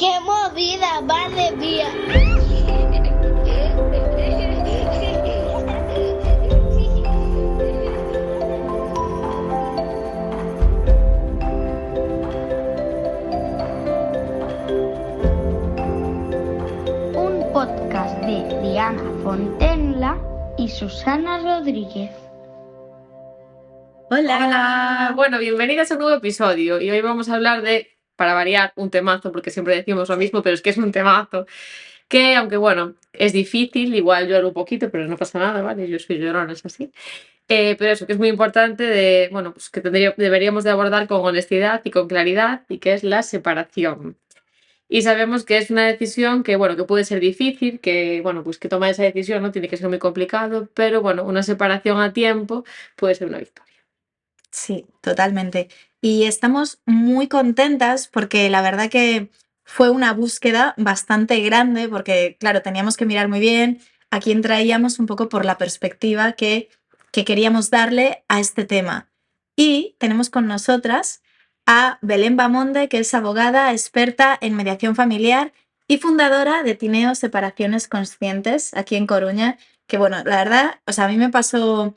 ¡Qué movida, madre mía! Un podcast de Diana Fontenla y Susana Rodríguez. Hola, bueno, bienvenidas a un nuevo episodio y hoy vamos a hablar de, para variar, un temazo, porque siempre decimos lo mismo, pero es que es un temazo, que aunque bueno, es difícil, igual lloro un poquito, pero no pasa nada, ¿vale? Yo soy llorona, es así. Pero eso, que es muy importante pues que deberíamos de abordar con honestidad y con claridad, y que es la separación. Y sabemos que es una decisión que, bueno, que puede ser difícil, que, bueno, pues que tomar esa decisión no tiene que ser muy complicado, pero bueno, una separación a tiempo puede ser una victoria. Sí, totalmente. Y estamos muy contentas porque la verdad que fue una búsqueda bastante grande porque, claro, teníamos que mirar muy bien a quién traíamos un poco por la perspectiva que queríamos darle a este tema. Y tenemos con nosotras a Belén Bamonde, que es abogada, experta en mediación familiar y fundadora de Tineo Separaciones Conscientes aquí en Coruña, que bueno, la verdad, o sea, a mí me pasó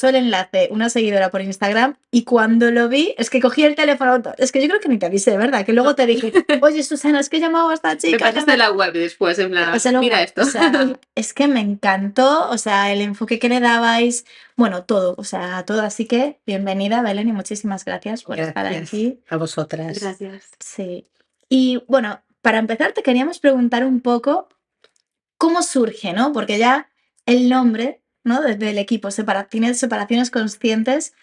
el enlace una seguidora por Instagram y cuando lo vi, es que cogí el teléfono, es que yo creo que ni te avisé, ¿verdad? Que luego te dije, oye, Susana, es que he llamado a esta chica. Me pasaste la web después, en plan, mira esto. O sea, es que me encantó, o sea, el enfoque que le dabais, bueno, todo, o sea, todo. Así que bienvenida, Belén, y muchísimas gracias por estar aquí. A vosotras. Gracias. Sí. Y bueno, para empezar, te queríamos preguntar un poco cómo surge, ¿no? Porque ya el nombre, ¿no? Desde el equipo Separaciones Conscientes,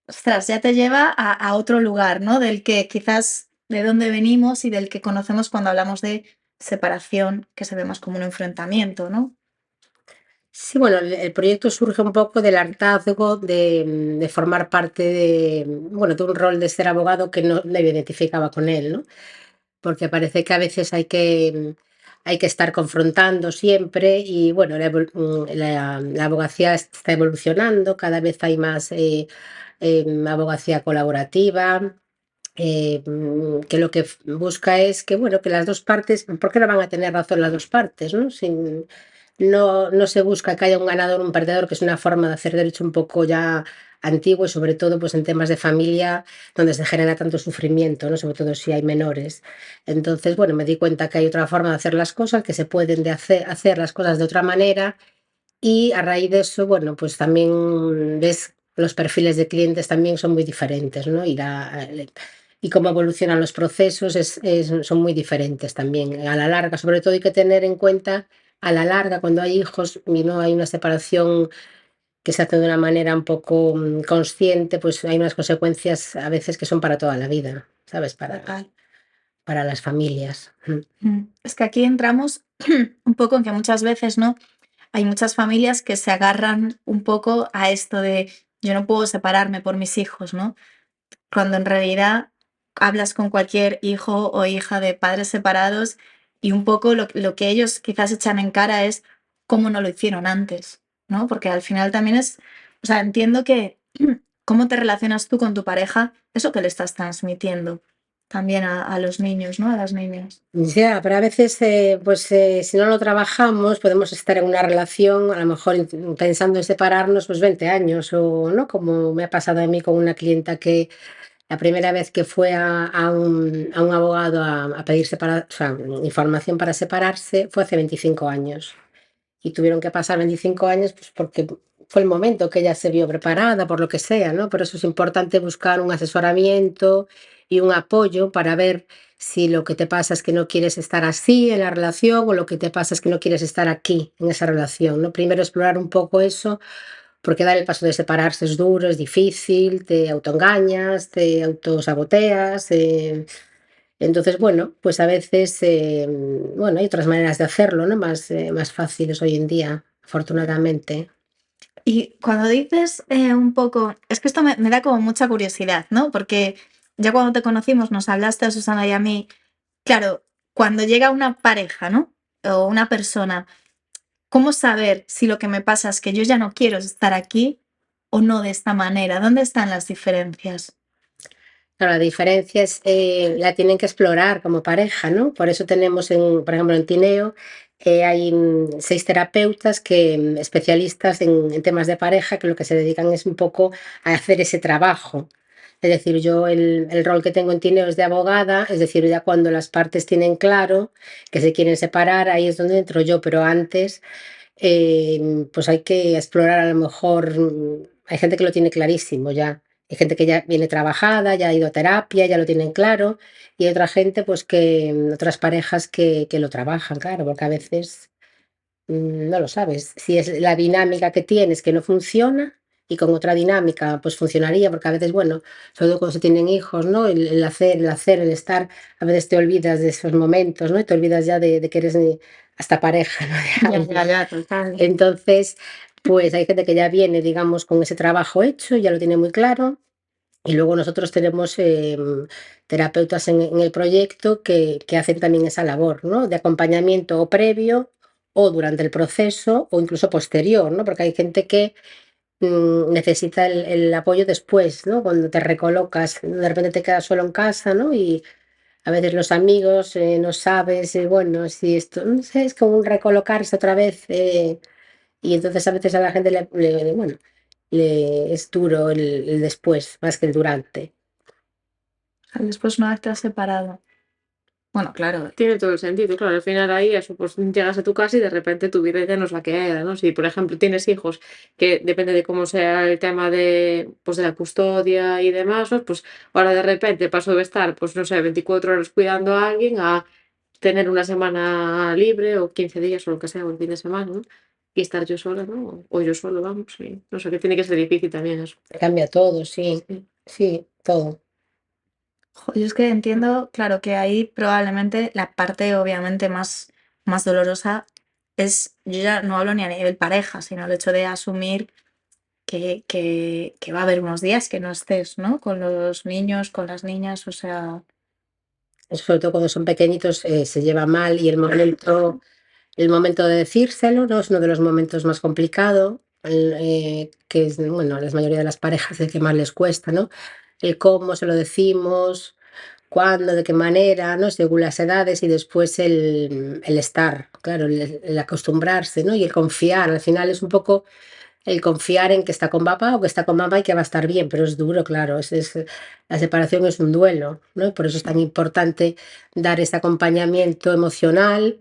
ostras, ya te lleva a otro lugar, ¿no? Del que quizás de dónde venimos y del que conocemos cuando hablamos de separación, que se ve más como un enfrentamiento, ¿no? Sí, bueno, el proyecto surge un poco del hartazgo de formar parte de un rol de ser abogado que no me identificaba con él, ¿no? Porque parece que a veces hay que estar confrontando siempre y bueno, la abogacía está evolucionando, cada vez hay más abogacía colaborativa. Que lo que busca es que, bueno, que las dos partes, ¿por qué no van a tener razón las dos partes, no? No se busca que haya un ganador o un perdedor, que es una forma de hacer derecho un poco ya antiguo y sobre todo pues en temas de familia donde se genera tanto sufrimiento, ¿no? Sobre todo si hay menores. Entonces, bueno, me di cuenta que hay otra forma de hacer las cosas, que se pueden hacer las cosas de otra manera y a raíz de eso, bueno, pues también ves los perfiles de clientes también son muy diferentes, ¿no? Y cómo evolucionan los procesos son muy diferentes también. A la larga, sobre todo hay que tener en cuenta, a la larga, cuando hay hijos y no hay una separación que se hace de una manera un poco consciente, pues hay unas consecuencias a veces que son para toda la vida, ¿sabes? Para las familias. Es que aquí entramos un poco en que muchas veces, ¿no? Hay muchas familias que se agarran un poco a esto de yo no puedo separarme por mis hijos, ¿no? Cuando en realidad hablas con cualquier hijo o hija de padres separados y un poco lo que ellos quizás echan en cara es cómo no lo hicieron antes, ¿no? Porque al final también o sea, entiendo que cómo te relacionas tú con tu pareja, eso que le estás transmitiendo también a los niños, ¿no? A las niñas. Ya, pero a veces, si no lo trabajamos, podemos estar en una relación, a lo mejor pensando en separarnos, pues 20 años, o no, como me ha pasado a mí con una clienta que la primera vez que fue a un abogado a pedir información para separarse fue hace 25 años. Y tuvieron que pasar 25 años pues porque fue el momento que ella se vio preparada, por lo que sea, ¿no? Por eso es importante buscar un asesoramiento y un apoyo para ver si lo que te pasa es que no quieres estar así en la relación o lo que te pasa es que no quieres estar aquí en esa relación, ¿no? Primero explorar un poco eso, porque dar el paso de separarse es duro, es difícil, te autoengañas, te autosaboteas. Entonces, bueno, pues a veces, hay otras maneras de hacerlo, ¿no? Más fáciles hoy en día, afortunadamente. Y cuando dices un poco, es que esto me da como mucha curiosidad, ¿no? Porque ya cuando te conocimos nos hablaste a Susana y a mí, claro, cuando llega una pareja, ¿no? O una persona, ¿cómo saber si lo que me pasa es que yo ya no quiero estar aquí o no de esta manera? ¿Dónde están las diferencias? Claro, la diferencia es, la tienen que explorar como pareja, ¿no? Por eso tenemos, por ejemplo, en Tineo, hay 6 terapeutas especialistas en temas de pareja que lo que se dedican es un poco a hacer ese trabajo. Es decir, yo el rol que tengo en Tineo es de abogada, es decir, ya cuando las partes tienen claro que se quieren separar, ahí es donde entro yo, pero antes pues hay que explorar a lo mejor, hay gente que lo tiene clarísimo ya, hay gente que ya viene trabajada, ya ha ido a terapia, ya lo tienen claro, y hay otra gente, pues otras parejas que lo trabajan, claro, porque a veces no lo sabes, si es la dinámica que tienes que no funciona. Y con otra dinámica, pues funcionaría, porque a veces, bueno, sobre todo cuando se tienen hijos, ¿no? El estar, a veces te olvidas de esos momentos, ¿no? Y te olvidas ya de que eres hasta pareja, ¿no? De alguien. Ya, total. Entonces, pues hay gente que ya viene, digamos, con ese trabajo hecho, ya lo tiene muy claro. Y luego nosotros tenemos terapeutas en el proyecto que hacen también esa labor, ¿no? De acompañamiento o previo o durante el proceso o incluso posterior, ¿no? Porque hay gente que necesita el apoyo después, ¿no? Cuando te recolocas, de repente te quedas solo en casa, ¿no? Y a veces los amigos no sabes, bueno, si esto, no sé, es como un recolocarse otra vez. Y entonces a veces a la gente bueno, le es duro el después más que el durante. Después una vez te has separado. Bueno, claro. Tiene todo el sentido, claro, al final ahí eso, pues llegas a tu casa y de repente tu vida ya no es la que era, ¿no? Si por ejemplo tienes hijos, que depende de cómo sea el tema de, pues, de la custodia y demás, ¿no? Pues ahora de repente paso de estar, pues no sé, 24 horas cuidando a alguien a tener una semana libre o 15 días o lo que sea, o el fin de semana, ¿no? Y estar yo sola, ¿no? O yo solo, vamos, y no sé, que tiene que ser difícil también eso. Cambia todo, sí, Sí. sí, todo. Yo es que entiendo, claro, que ahí probablemente la parte obviamente más dolorosa es, yo ya no hablo ni a nivel pareja, sino el hecho de asumir que va a haber unos días que no estés, ¿no? Con los niños, con las niñas, o sea, Sobre todo cuando son pequeñitos se lleva mal y el momento de decírselo, ¿no? Es uno de los momentos más complicados, que es, bueno, a la mayoría de las parejas el que más les cuesta, ¿no? El cómo se lo decimos, cuándo, de qué manera, ¿no? Según las edades y después el estar, claro, el acostumbrarse, ¿no? Y el confiar. Al final es un poco el confiar en que está con papá o que está con mamá y que va a estar bien, pero es duro, claro. La separación es un duelo, ¿no? Y por eso es tan importante dar ese acompañamiento emocional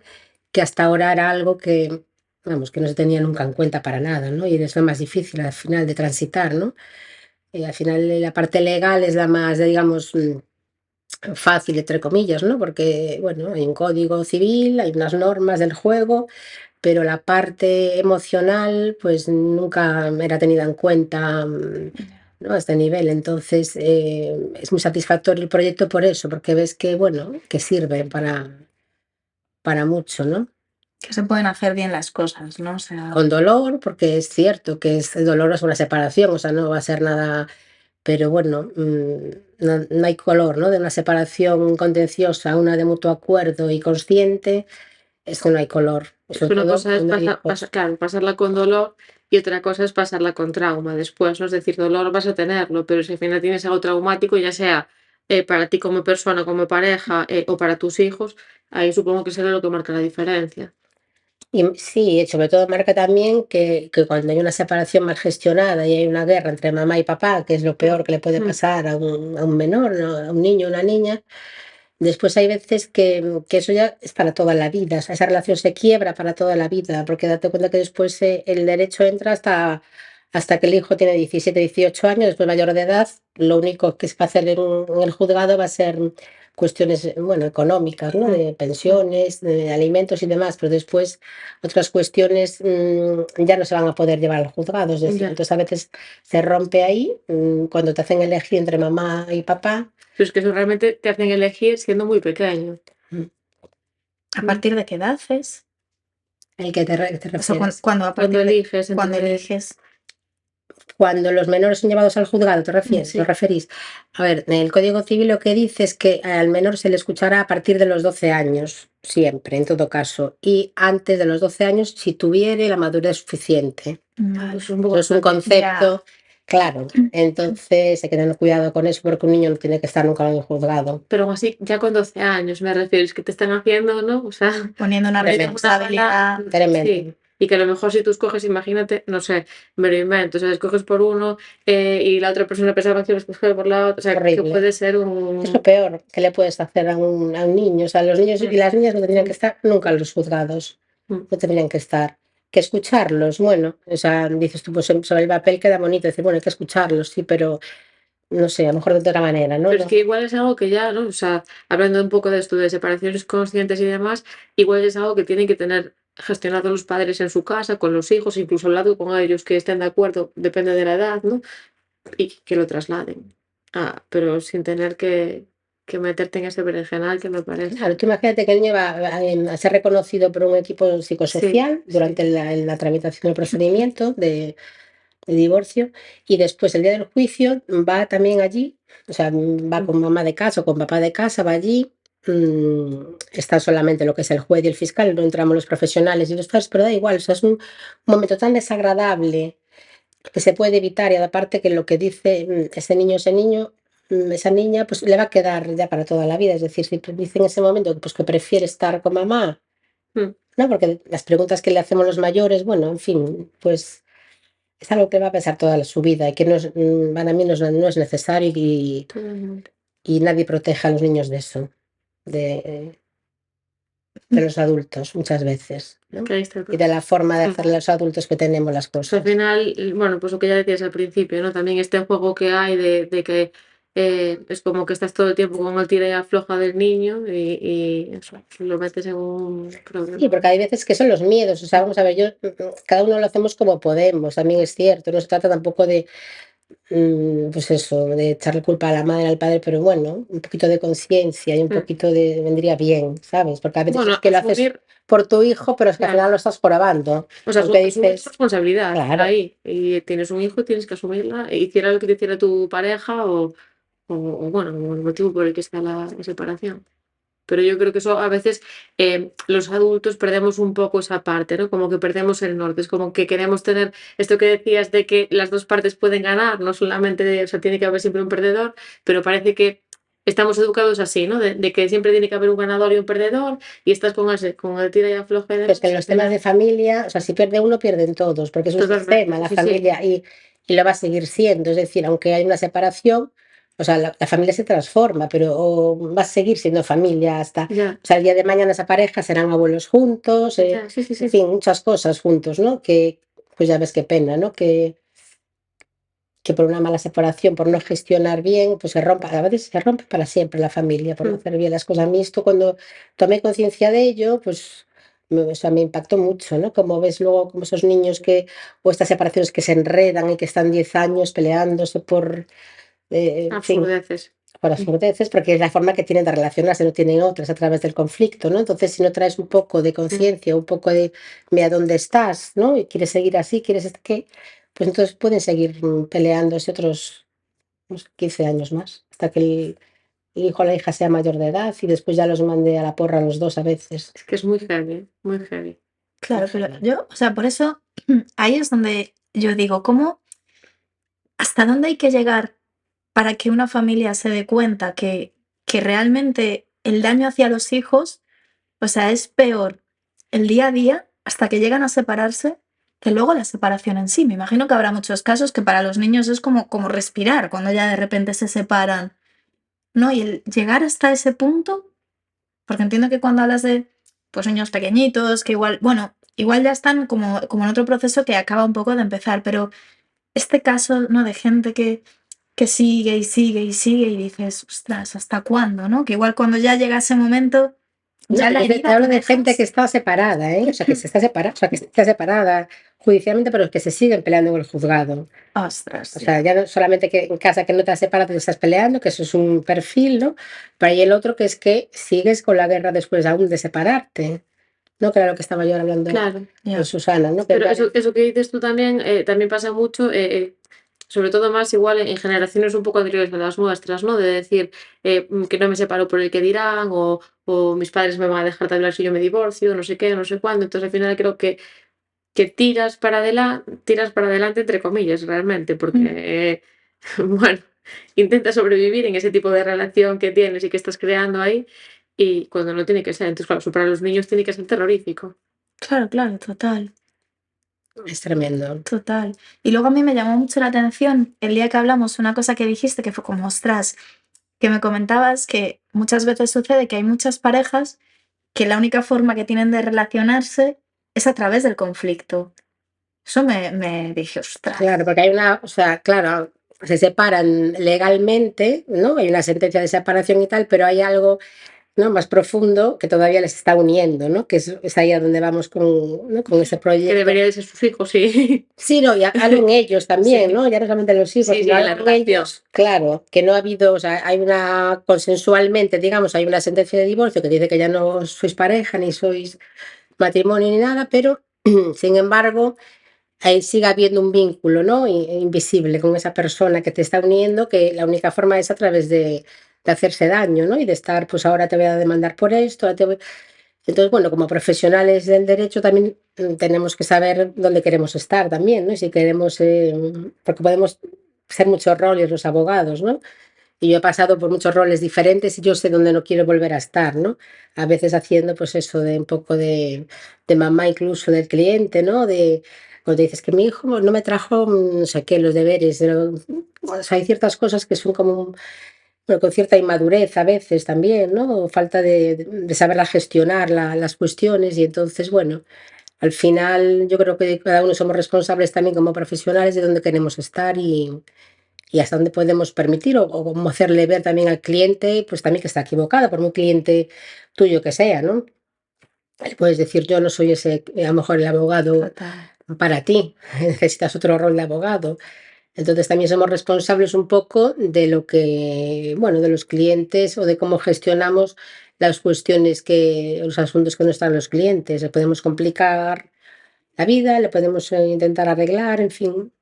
que hasta ahora era algo que, vamos, que no se tenía nunca en cuenta para nada, ¿no? Y es lo más difícil al final de transitar, ¿no? Al final la parte legal es la más, digamos, fácil, entre comillas, ¿no? Porque, bueno, hay un código civil, hay unas normas del juego, pero la parte emocional, pues nunca era tenida en cuenta, ¿no? A este nivel. Entonces, es muy satisfactorio el proyecto por eso, porque ves que, bueno, que sirve para mucho, ¿no? que se pueden hacer bien las cosas, ¿no? O sea, Con dolor, porque es cierto que es dolorosa una separación, o sea, no va a ser nada, pero bueno, no hay color, ¿no? De una separación contenciosa a una de mutuo acuerdo y consciente, es que no hay color, Es sobre que una todo cosa es cuando hay hijos. claro, pasarla con dolor y otra cosa es pasarla con trauma después, ¿no? Es decir, dolor vas a tenerlo, pero si al final tienes algo traumático, ya sea para ti como persona, como pareja o para tus hijos, ahí supongo que será lo que marca la diferencia. Y sí, sobre todo marca también que cuando hay una separación mal gestionada y hay una guerra entre mamá y papá, que es lo peor que le puede Mm. pasar a un menor, ¿no? A un niño o una niña, después hay veces que eso ya es para toda la vida, o sea, esa relación se quiebra para toda la vida, porque date cuenta que después el derecho entra hasta que el hijo tiene 17, 18 años, después mayor de edad, lo único que se va a hacer en el juzgado va a ser cuestiones, bueno, económicas, ¿no? De pensiones, de alimentos y demás, pero después otras cuestiones ya no se van a poder llevar al juzgado, es decir, Ya. entonces a veces se rompe ahí, cuando te hacen elegir entre mamá y papá. Pero es que eso realmente te hacen elegir siendo muy pequeño. mm, ¿a partir de qué edad es? ¿El que te O sea, refieres? cuando a Cuando partir de eliges cuando entre... eliges. Cuando los menores son llevados al juzgado, ¿te refieres? Sí. ¿Os referís? A ver, en el Código Civil lo que dice es que al menor se le escuchará a partir de los 12 años, siempre, en todo caso, y antes de los 12 años si tuviere la madurez suficiente. Vale. Pues un poco Eso es un bastante. concepto Claro, entonces hay que tener cuidado con eso porque un niño no tiene que estar nunca en un juzgado. Pero aún así, ya con 12 años, me refiero, es que te están haciendo, ¿no? O sea, Poniendo una poniendo una bala, responsabilidad. Tremendo. sí. Y que a lo mejor si tú escoges, imagínate, no sé, me lo invento, o sea, escoges por uno y la otra persona pensaba que lo escogió por la otra, o sea, que Horrible. puede ser Es lo un... peor que le puedes hacer a un niño. O sea, los niños y las niñas no tendrían que estar nunca en los juzgados. Mm. No tendrían que estar. Que escucharlos, bueno, o sea, dices tú, pues sobre el papel queda bonito decir, bueno, hay que escucharlos, sí, pero no sé, a lo mejor de otra manera, ¿no? Pero es que igual es algo que ya, ¿no? O sea, hablando un poco de esto de separaciones conscientes y demás, igual es algo que tienen que tener gestionado los padres en su casa, con los hijos, incluso al lado con ellos que estén de acuerdo, depende de la edad, ¿no? Y que lo trasladen. Ah, pero sin tener que meterte en ese berenjenal que me parece. Claro, tú imagínate que el niño va a ser reconocido por un equipo psicosocial Sí, durante la tramitación del procedimiento de divorcio y después el día del juicio va también allí, o sea, va con mamá de casa o con papá de casa, va allí, está solamente lo que es el juez y el fiscal, no entramos los profesionales y los padres, pero da igual, o sea, es un momento tan desagradable que se puede evitar y aparte que lo que dice ese niño, esa niña, pues le va a quedar ya para toda la vida, es decir, si dice en ese momento pues, que prefiere estar con mamá, Mm. ¿no? Porque las preguntas que le hacemos los mayores, bueno, en fin, pues es algo que va a pensar toda su vida y que no es, para mí no es necesario Totalmente. y nadie protege a los niños de eso, de los adultos muchas veces, ¿no? Que ahí está el Y de la forma de hacer Mm. los adultos que tenemos las Pues al cosas. final, bueno, pues lo que ya decías al principio, ¿no? También este juego que hay de que es como que estás todo el tiempo con el tira y afloja del niño y eso, lo metes en un problema. Sí, porque hay veces que son los miedos, o sea, vamos a ver, cada uno lo hacemos como podemos, también es cierto, no se trata tampoco de, pues eso, de echarle culpa a la madre, al padre, pero bueno, un poquito de conciencia y un Mm. poquito de, vendría bien, ¿sabes? Porque a veces Bueno, es que lo haces asumir, por tu hijo, pero es que al claro. final lo estás jorobando, O sea, porque asumir tu dices, responsabilidad claro, ahí. Y tienes un hijo y tienes que asumirla. Hiciera lo que te hiciera tu pareja o bueno, o el motivo por el que está la separación. Pero yo creo que eso a veces los adultos perdemos un poco esa parte, ¿no? Como que perdemos el norte. Es como que queremos tener esto que decías de que las dos partes pueden ganar, no solamente, o sea, tiene que haber siempre un perdedor, pero parece que estamos educados así, ¿no? De que siempre tiene que haber un ganador y un perdedor y estás con el tira y afloja y pero es demás. que en Y al los temas final, de familia, o sea, si pierde uno, pierden todos, porque es un sistema, totalmente, la sí, sí, familia, y lo va a seguir siendo, es decir, aunque hay una separación, o sea, la familia se transforma, pero va a seguir siendo familia hasta, ya, o sea, el día de mañana esa pareja serán abuelos juntos, ya, sí, sí, en sí. fin, muchas cosas juntos, ¿no? Que, pues ya ves qué pena, ¿no? Que por una mala separación, por no gestionar bien, pues se rompa, a veces se rompe para siempre la familia, por no Mm. hacer bien las cosas. A mí esto cuando tomé conciencia de ello, pues o sea, me impactó mucho, ¿no? Como ves luego como esos niños que, o estas separaciones que se enredan y que están 10 años peleándose por, en fin, Absurdeces. por absurdeces, porque es la forma que tienen de relacionarse, no tienen otras a través del conflicto, ¿no? Entonces, si no traes un poco de Mm. conciencia, un poco de, mira dónde estás, ¿no? Y quieres seguir así, quieres que, pues entonces pueden seguir peleándose otros unos 15 años más, hasta que el hijo o la hija sea mayor de edad y después ya los mande a la porra a los dos a veces. Es que es muy heavy, muy heavy. Claro, pero yo, o sea, por eso ahí es donde yo digo, ¿cómo, hasta dónde hay que llegar para que una familia se dé cuenta que realmente el daño hacia los hijos, o sea, es peor el día a día hasta que llegan a separarse que luego la separación en sí? Me imagino que habrá muchos casos que para los niños es como respirar cuando ya de repente se separan, ¿no? Y el llegar hasta ese punto, porque entiendo que cuando hablas de pues niños pequeñitos, que igual, bueno, igual ya están como en otro proceso que acaba un poco de empezar, pero este caso, ¿no? De gente que sigue y sigue y sigue y dices, ostras, ¿hasta cuándo, no? Que igual cuando ya llega ese momento, No, ya la pero te herida hablo que de gente que dejas. está separada, ¿eh? O sea, que se está separada, o sea, que está separada judicialmente, pero que se siguen peleando en el juzgado. Ostras, O sí. sea, ya no solamente que en casa que no te has separado te estás peleando, que eso es un perfil, ¿no? Pero hay el otro que es que sigues con la guerra después aún de separarte, ¿no? Que era lo que estaba yo ahora hablando Claro. con Ya. Susana, ¿no? Que Pero eso que dices tú también, también pasa mucho, sobre todo más igual en generaciones un poco anteriores a las nuestras, ¿no? De decir que no me separo por el que dirán, o mis padres me van a dejar de hablar si yo me divorcio, no sé qué, no sé cuándo. Entonces al final creo que que tiras para adelante entre comillas, realmente, porque, bueno, intentas sobrevivir en ese tipo de relación que tienes y que estás creando ahí, y cuando no tiene que ser. Entonces, claro, eso para los niños tiene que ser terrorífico. Claro, claro, total. Es tremendo. Total. Y luego a mí me llamó mucho la atención el día que hablamos, una cosa que dijiste que fue como, ostras, que me comentabas que muchas veces sucede que hay muchas parejas que la única forma que tienen de relacionarse es a través del conflicto. Eso me dije, ostras. Claro, porque hay o sea, claro, se separan legalmente, ¿no? Hay una sentencia de separación y tal, pero hay algo, ¿no?, más profundo que todavía les está uniendo, ¿no? Que es ahí a donde vamos ¿no?, con ese Que proyecto. debería de ser sus hijos, sí. Sí, no, y algo en ellos también, Sí. ¿no? Ya no solamente los hijos, Sí, sino sí, la algo en ellos, relación. claro, que no ha habido, o sea, hay consensualmente, digamos, hay una sentencia de divorcio que dice que ya no sois pareja, ni sois matrimonio, ni nada, pero, sin embargo, ahí sigue habiendo un vínculo, ¿no?, invisible con esa persona que te está uniendo, que la única forma es a través de hacerse daño, ¿no? Y de estar, pues ahora te voy a demandar por esto, entonces, bueno, como profesionales del derecho también tenemos que saber dónde queremos estar también, ¿no? Y si queremos, porque podemos ser muchos roles los abogados, ¿no? Y yo he pasado por muchos roles diferentes y yo sé dónde no quiero volver a estar, ¿no? A veces haciendo pues eso de un poco de mamá incluso del cliente, ¿no? Cuando dices que mi hijo no me trajo no sé qué, los deberes, o sea, hay ciertas cosas que son como bueno, con cierta inmadurez a veces también, ¿no? O falta de saberla gestionar las cuestiones y entonces, bueno, al final yo creo que cada uno somos responsables también como profesionales de dónde queremos estar y hasta dónde podemos permitir o cómo hacerle ver también al cliente, pues también que está equivocado, por muy cliente tuyo que sea, ¿no? Le puedes decir, yo no soy ese, a lo mejor el abogado Total. para ti, necesitas otro rol de abogado. Entonces también somos responsables un poco de lo que, bueno, de los clientes o de cómo gestionamos las cuestiones los asuntos que nos traen los clientes. Le podemos complicar la vida, le podemos intentar arreglar, en fin.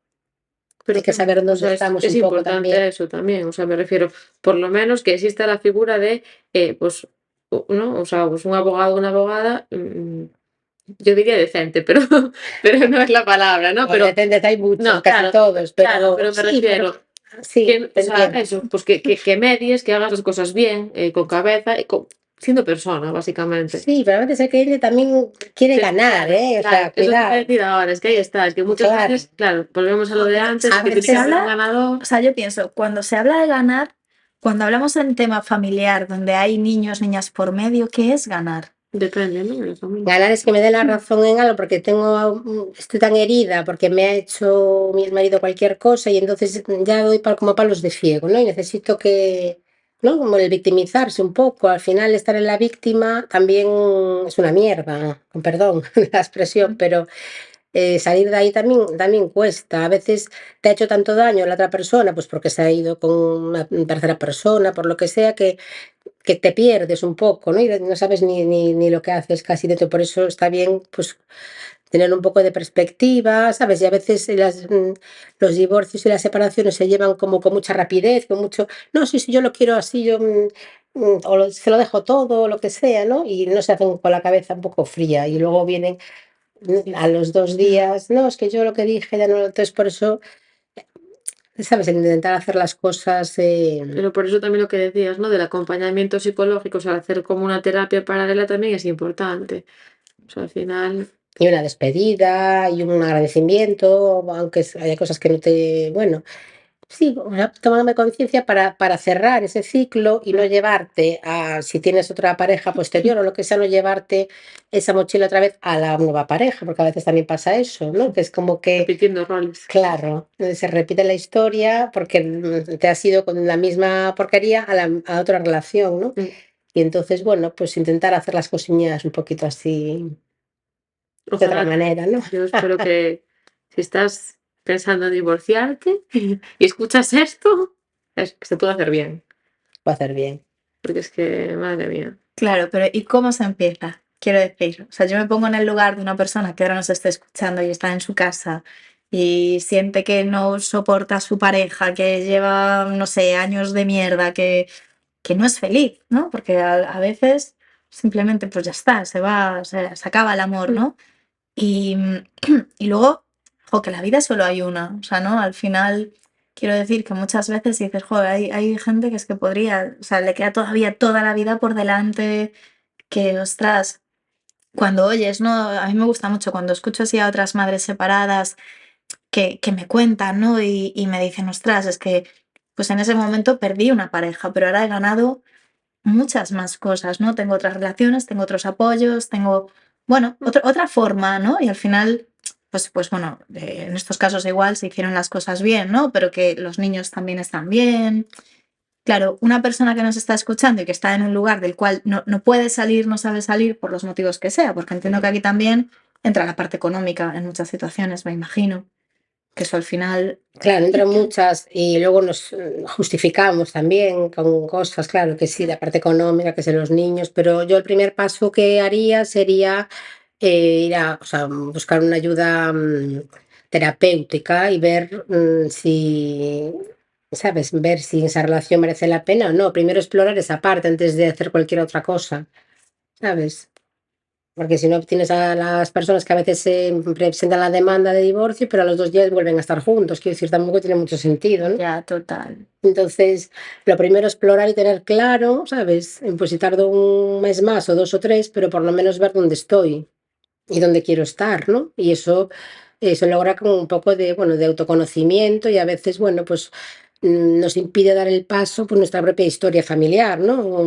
Pero Hay que saber o dónde sea, estamos es un poco también. importante eso también, o sea, me refiero, por lo menos que exista la figura de, pues, ¿no? O sea, pues un abogado o una abogada, yo diría decente, pero, pero no es la palabra, ¿no? Bueno, Pero, depende, hay muchos, no, casi claro, todos, claro, pero pero me sí, refiero sí, que, o te sea, entiendo. eso, pues que medies, que hagas las cosas bien, con cabeza, siendo persona, básicamente. Sí, pero a veces el cliente también quiere ganar, Claro, ¿eh? O claro, sea, eso te iba a cuidado. decir ahora, es que ahí está, es que muchas Claro. veces, claro, volvemos a lo de antes, A que ver, tiene se que haber un habla, ganador. o sea, yo pienso, cuando se habla de ganar, cuando hablamos en tema familiar, donde hay niños, niñas por medio, ¿qué es ganar? Depende, ¿no? De la familia. Ganar es que me dé la razón en algo porque estoy tan herida, porque me ha hecho mi marido cualquier cosa y entonces ya doy como palos de ciego, ¿no? Y necesito que, ¿no? Como el victimizarse un poco. Al final estar en la víctima también es una mierda, con perdón la expresión, pero salir de ahí también cuesta. A veces te ha hecho tanto daño la otra persona, pues porque se ha ido con una tercera persona, por lo que sea, que te pierdes un poco, ¿no? Y no sabes ni lo que haces casi dentro. Por eso está bien, pues, tener un poco de perspectiva, ¿sabes? Y a veces los divorcios y las separaciones se llevan como con mucha rapidez, con mucho, no, sí, sí, yo lo quiero así, se lo dejo todo, o lo que sea, ¿no? Y no se hacen con la cabeza un poco fría y luego vienen a los 2 días, no, es que yo lo que dije ya no, entonces por eso, ¿sabes? El intentar hacer las cosas. Pero por eso también lo que decías, ¿no? Del acompañamiento psicológico, o sea, hacer como una terapia paralela también es importante. O sea, al final, Y una despedida y un agradecimiento, aunque haya cosas que no te, bueno, sí, o sea, tomarme conciencia para cerrar ese ciclo y no llevarte a, si tienes otra pareja posterior o lo que sea, no llevarte esa mochila otra vez a la nueva pareja, porque a veces también pasa eso, ¿no? Que es como que, repitiendo roles. claro, se repite la historia porque te has ido con la misma porquería a otra relación, ¿no? Mm. Y entonces, bueno, pues intentar hacer las cosillas un poquito así, de otra Ojalá, manera, ¿no? yo espero que si estás pensando en divorciarte y escuchas esto, es que se puede hacer bien. Va a hacer bien. Porque es que, madre mía. Claro, pero ¿y cómo se empieza? Quiero decir, o sea, yo me pongo en el lugar de una persona que ahora nos está escuchando y está en su casa y siente que no soporta a su pareja, que lleva, no sé, años de mierda, que no es feliz, ¿no? Porque a veces simplemente pues ya está, se va, se acaba el amor, ¿no? Y, y luego, jo, que la vida solo hay una, o sea, ¿no? Al final, quiero decir que muchas veces dices, joder, hay gente que es que podría, o sea, le queda todavía toda la vida por delante, que, ostras, cuando oyes, ¿no? A mí me gusta mucho cuando escucho así a otras madres separadas que me cuentan, ¿no? Y me dicen, ostras, es que pues en ese momento perdí una pareja, pero ahora he ganado muchas más cosas, ¿no? Tengo otras relaciones, tengo otros apoyos, tengo, bueno, otra forma, ¿no? Y al final, pues bueno, en estos casos igual se hicieron las cosas bien, ¿no? Pero que los niños también están bien. Claro, una persona que nos está escuchando y que está en un lugar del cual no puede salir, no sabe salir por los motivos que sea, porque entiendo que aquí también entra la parte económica en muchas situaciones, me imagino, que eso al final, Claro, entran muchas y luego nos justificamos también con cosas, claro que sí, la parte económica, que es de los niños, pero yo el primer paso que haría sería ir a, o sea, buscar una ayuda terapéutica y ver si, ¿sabes? Ver si esa relación merece la pena o no. Primero explorar esa parte antes de hacer cualquier otra cosa, ¿sabes? Porque si no tienes a las personas que a veces se presentan la demanda de divorcio, pero a los 2 días vuelven a estar juntos. Quiero decir, tampoco tiene mucho sentido, ¿no? ya, total. Entonces, lo primero es explorar y tener claro, ¿sabes? Pues si tardo un mes más o 2 o 3, pero por lo menos ver dónde estoy y dónde quiero estar, ¿no? Y eso se logra con un poco de, bueno, de autoconocimiento y a veces, bueno, pues nos impide dar el paso por nuestra propia historia familiar, ¿no?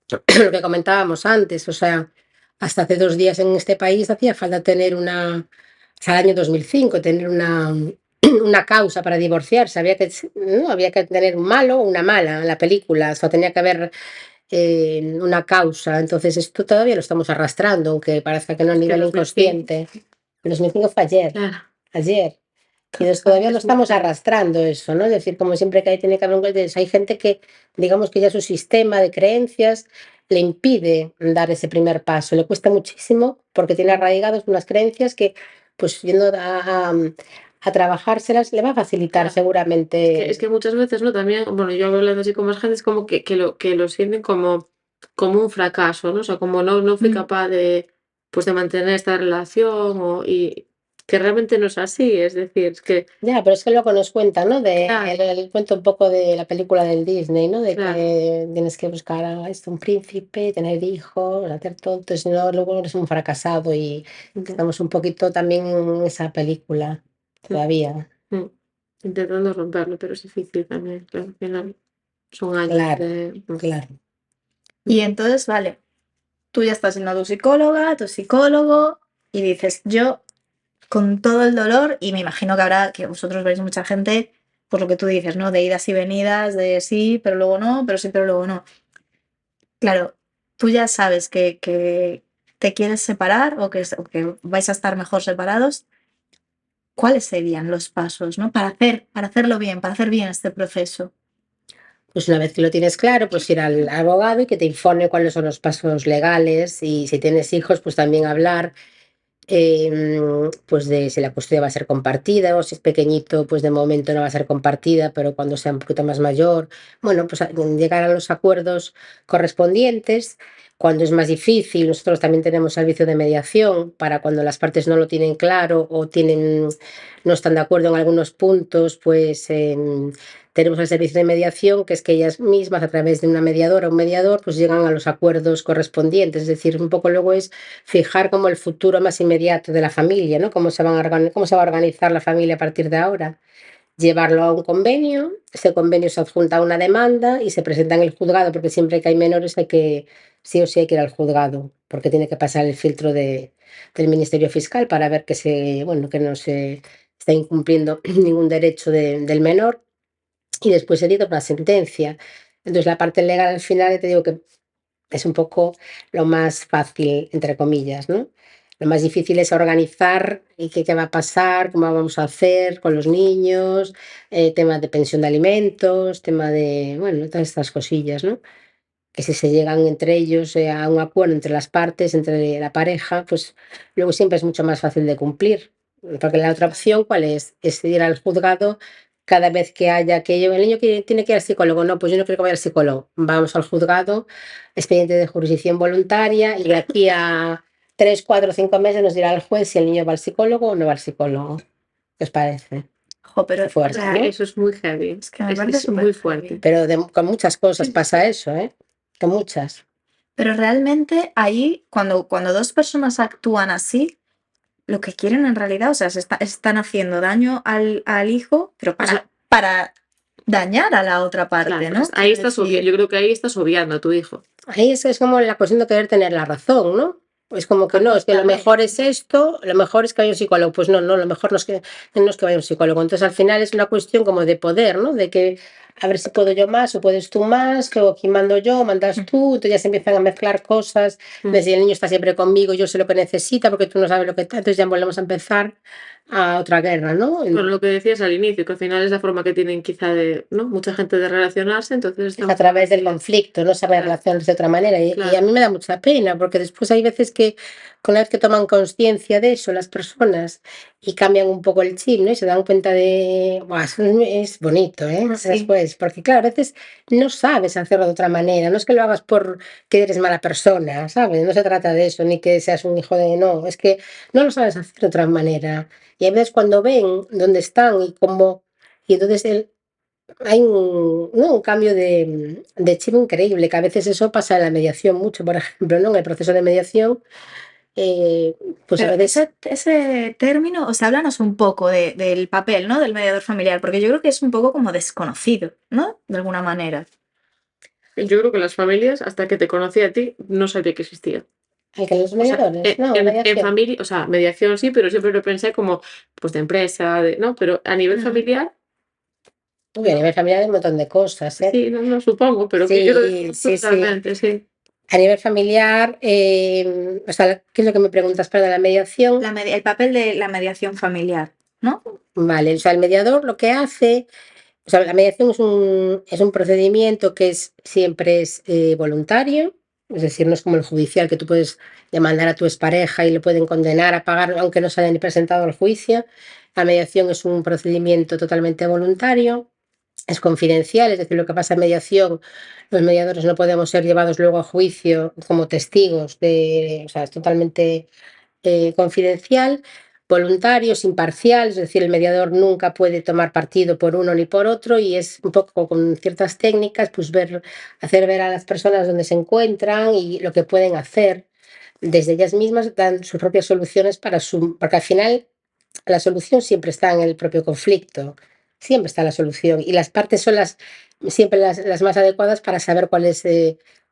Lo que comentábamos antes, o sea, hasta hace 2 días en este país hacía falta tener hasta el año 2005, tener una causa para divorciarse, ¿no? Había que tener un malo o una mala en la película, o sea, tenía que haber una causa, entonces esto todavía lo estamos arrastrando, aunque parezca que no a Es que nivel 2005, inconsciente. El 2005 fue ayer, claro, ayer. Y entonces Total. todavía lo es muy estamos fuerte. arrastrando eso, ¿no? Es decir, como siempre que tiene que haber hay gente que, digamos que ya su sistema de creencias le impide dar ese primer paso, le cuesta muchísimo porque tiene arraigadas unas creencias que, pues yendo a trabajárselas, le va a facilitar Claro. Es seguramente. que muchas veces, ¿no? También, bueno, yo hablando así con más gente, es como que lo sienten como un fracaso, ¿no? O sea, como no fui Mm, capaz pues de mantener esta relación y que realmente no es así, es decir, es que, Ya, pero es que luego nos cuentan, ¿no? claro, El cuento un poco de la película del Disney, ¿no? De claro, que tienes que buscar a un príncipe, tener hijos, hacer todo, entonces si no, luego eres un fracasado y ya, estamos un poquito también en esa película todavía. mm, intentando romperlo, pero es difícil también, claro, al final son años Claro, de... claro. Y entonces, vale, tú ya estás siendo tu psicóloga, tu psicólogo, y dices, yo con todo el dolor, y me imagino que habrá, que vosotros veréis mucha gente, pues lo que tú dices, ¿no? De idas y venidas, de sí, pero luego no, pero sí, pero luego no. Claro, tú ya sabes que te quieres separar o que vais a estar mejor separados. ¿Cuáles serían los pasos, ¿no? Para hacerlo bien, para hacer bien este proceso. Pues una vez que lo tienes claro, pues ir al abogado y que te informe cuáles son los pasos legales y si tienes hijos, pues también hablar pues de si la custodia va a ser compartida o si es pequeñito, pues de momento no va a ser compartida, pero cuando sea un poquito más mayor, bueno, pues llegar a los acuerdos correspondientes. Cuando es más difícil, nosotros también tenemos servicio de mediación para cuando las partes no lo tienen claro o no están de acuerdo en algunos puntos, pues tenemos el servicio de mediación, que es que ellas mismas, a través de una mediadora o un mediador, pues llegan a los acuerdos correspondientes. Es decir, un poco luego es fijar como el futuro más inmediato de la familia, ¿no? Cómo se va a organizar la familia a partir de ahora. Llevarlo a un convenio, ese convenio se adjunta a una demanda y se presenta en el juzgado, porque siempre que hay menores sí o sí hay que ir al juzgado, porque tiene que pasar el filtro del Ministerio Fiscal para ver bueno, que no se está incumpliendo ningún derecho del menor y después se dicta una sentencia. Entonces la parte legal al final, ya te digo que es un poco lo más fácil, entre comillas, ¿no? Lo más difícil es organizar y qué va a pasar, cómo vamos a hacer con los niños, tema de pensión de alimentos, tema de, bueno, todas estas cosillas, ¿no? Que si se llegan entre ellos a un acuerdo entre las partes, entre la pareja, pues luego siempre es mucho más fácil de cumplir. Porque la otra opción, ¿cuál es? Es ir al juzgado cada vez que haya aquello. El niño que tiene que ir al psicólogo. No, pues yo no quiero que vaya al psicólogo. Vamos al juzgado, expediente de jurisdicción voluntaria, y de aquí a 3, 4, 5 meses nos dirá el juez si el niño va al psicólogo o no va al psicólogo. ¿Qué os parece? Jo, pero Fuerte, ¿no? Eso es muy heavy. es que me parece Es muy súper fuerte. heavy. Pero con muchas cosas Sí, sí, pasa sí. eso, ¿eh? Con muchas. Pero realmente ahí, cuando dos personas actúan así, lo que quieren en realidad, o sea, están haciendo daño al hijo, pero O sea, para dañar a la otra parte, claro, ¿no? ahí Quiero estás decir, yo creo que ahí estás obviando a tu hijo. Ahí es como la cuestión de querer tener la razón, ¿no? Es como que no, es que lo mejor es esto, lo mejor es que vaya un psicólogo. Pues no, lo mejor no es que vaya un psicólogo. Entonces al final es una cuestión como de poder, ¿no? De que a ver si puedo yo más o puedes tú más, o aquí mando yo, mandas tú, entonces ya se empiezan a mezclar cosas, de si el niño está siempre conmigo, yo sé lo que necesita, porque tú no sabes lo que está, entonces ya volvemos a empezar a otra guerra, ¿no? Por lo que decías al inicio, que al final es la forma que tienen quizá de, ¿no? Mucha gente de relacionarse, entonces Es a través del conflicto, no saber Claro. relacionarse de otra manera. Y a Claro. mí me da mucha pena, porque después hay veces que, con la vez que toman conciencia de eso las personas y cambian un poco el chip, ¿no? Y se dan cuenta de, "Buah, eso es bonito, ¿eh? Sí. Después, porque claro, a veces no sabes hacerlo de otra manera, no es que lo hagas por que eres mala persona, ¿sabes? No se trata de eso, ni que seas un hijo de, no, es que no lo sabes hacer de otra manera. Y a veces cuando ven dónde están y cómo, y entonces hay un cambio de chip increíble, que a veces eso pasa en la mediación mucho, por ejemplo, ¿no? En el proceso de mediación, pues a Pero veces... ese término, o sea, háblanos un poco del papel, ¿no? Del mediador familiar, porque yo creo que es un poco como desconocido, ¿no? De alguna manera. Yo creo que las familias, hasta que te conocí a ti, no sabía que existía. ¿El que los O sea, mediadores? No, en mediación. familia, o sea, mediación sí, pero siempre lo pensé como, pues de empresa, ¿no? Pero a nivel familiar, Uy, a nivel familiar hay un montón de cosas, ¿eh? sí, no supongo, pero que yo lo Sí, desconozco sí, sí. totalmente, sí. A nivel familiar, o sea, ¿qué es lo que me preguntas para la mediación? El papel de la mediación familiar, ¿no? Vale, o sea, el mediador lo que hace, o sea, la mediación es un procedimiento que siempre es voluntario, es decir, no es como el judicial que tú puedes demandar a tu expareja y le pueden condenar a pagar aunque no se haya ni presentado al juicio. La mediación es un procedimiento totalmente voluntario, es confidencial, es decir, lo que pasa en mediación, los mediadores no podemos ser llevados luego a juicio como testigos o sea, es totalmente confidencial, voluntarios, imparcial, es decir, el mediador nunca puede tomar partido por uno ni por otro y es un poco con ciertas técnicas, pues hacer ver a las personas dónde se encuentran y lo que pueden hacer. Desde ellas mismas dan sus propias soluciones porque al final la solución siempre está en el propio conflicto, siempre está la solución y las partes son siempre las más adecuadas para saber cuál es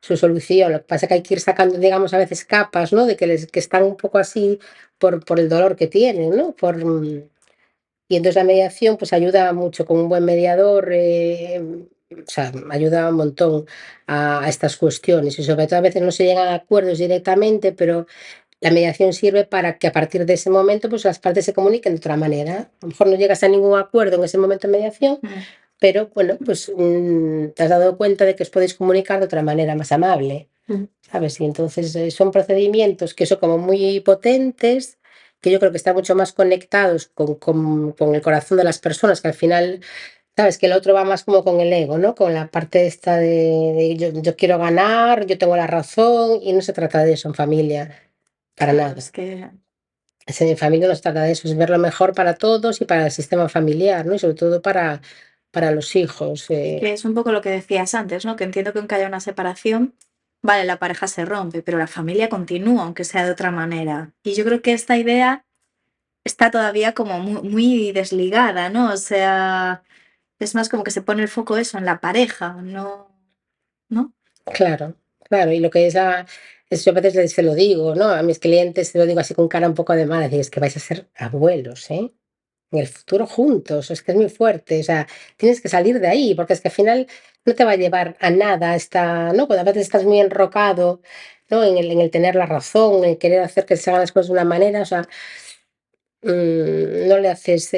su solución. Lo que pasa es que hay que ir sacando, digamos, a veces capas, ¿no? De que están un poco así por el dolor que tienen, ¿no? Y entonces la mediación pues ayuda mucho con un buen mediador, o sea, ayuda un montón a estas cuestiones y sobre todo a veces no se llegan a acuerdos directamente, pero la mediación sirve para que a partir de ese momento pues las partes se comuniquen de otra manera. A lo mejor no llegas a ningún acuerdo en ese momento de mediación, pero bueno, pues te has dado cuenta de que os podéis comunicar de otra manera más amable, ¿sabes? Y entonces son procedimientos que son como muy potentes, que yo creo que están mucho más conectados con el corazón de las personas, que al final, sabes, que el otro va más como con el ego, ¿no? Con la parte esta de yo quiero ganar, yo tengo la razón, y no se trata de eso en familia. Para nada. Es que En familia no se trata de eso, es ver lo mejor para todos y para el sistema familiar, ¿no? Y sobre todo para los hijos. que es un poco lo que decías antes, ¿no? Que entiendo que aunque haya una separación, vale, la pareja se rompe, pero la familia continúa, aunque sea de otra manera. Y yo creo que esta idea está todavía como muy desligada, ¿no? O sea, es más como que se pone el foco eso en la pareja, ¿no? Claro, claro. Y lo que yo a veces se lo digo, ¿no? A mis clientes se lo digo así con cara un poco de mala, es que vais a ser abuelos, ¿eh? En el futuro juntos, es que es muy fuerte, o sea, tienes que salir de ahí, porque es que al final no te va a llevar a nada ¿no? Cuando a veces estás muy enrocado, ¿no? En el tener la razón, en querer hacer que se hagan las cosas de una manera, o sea, no le haces,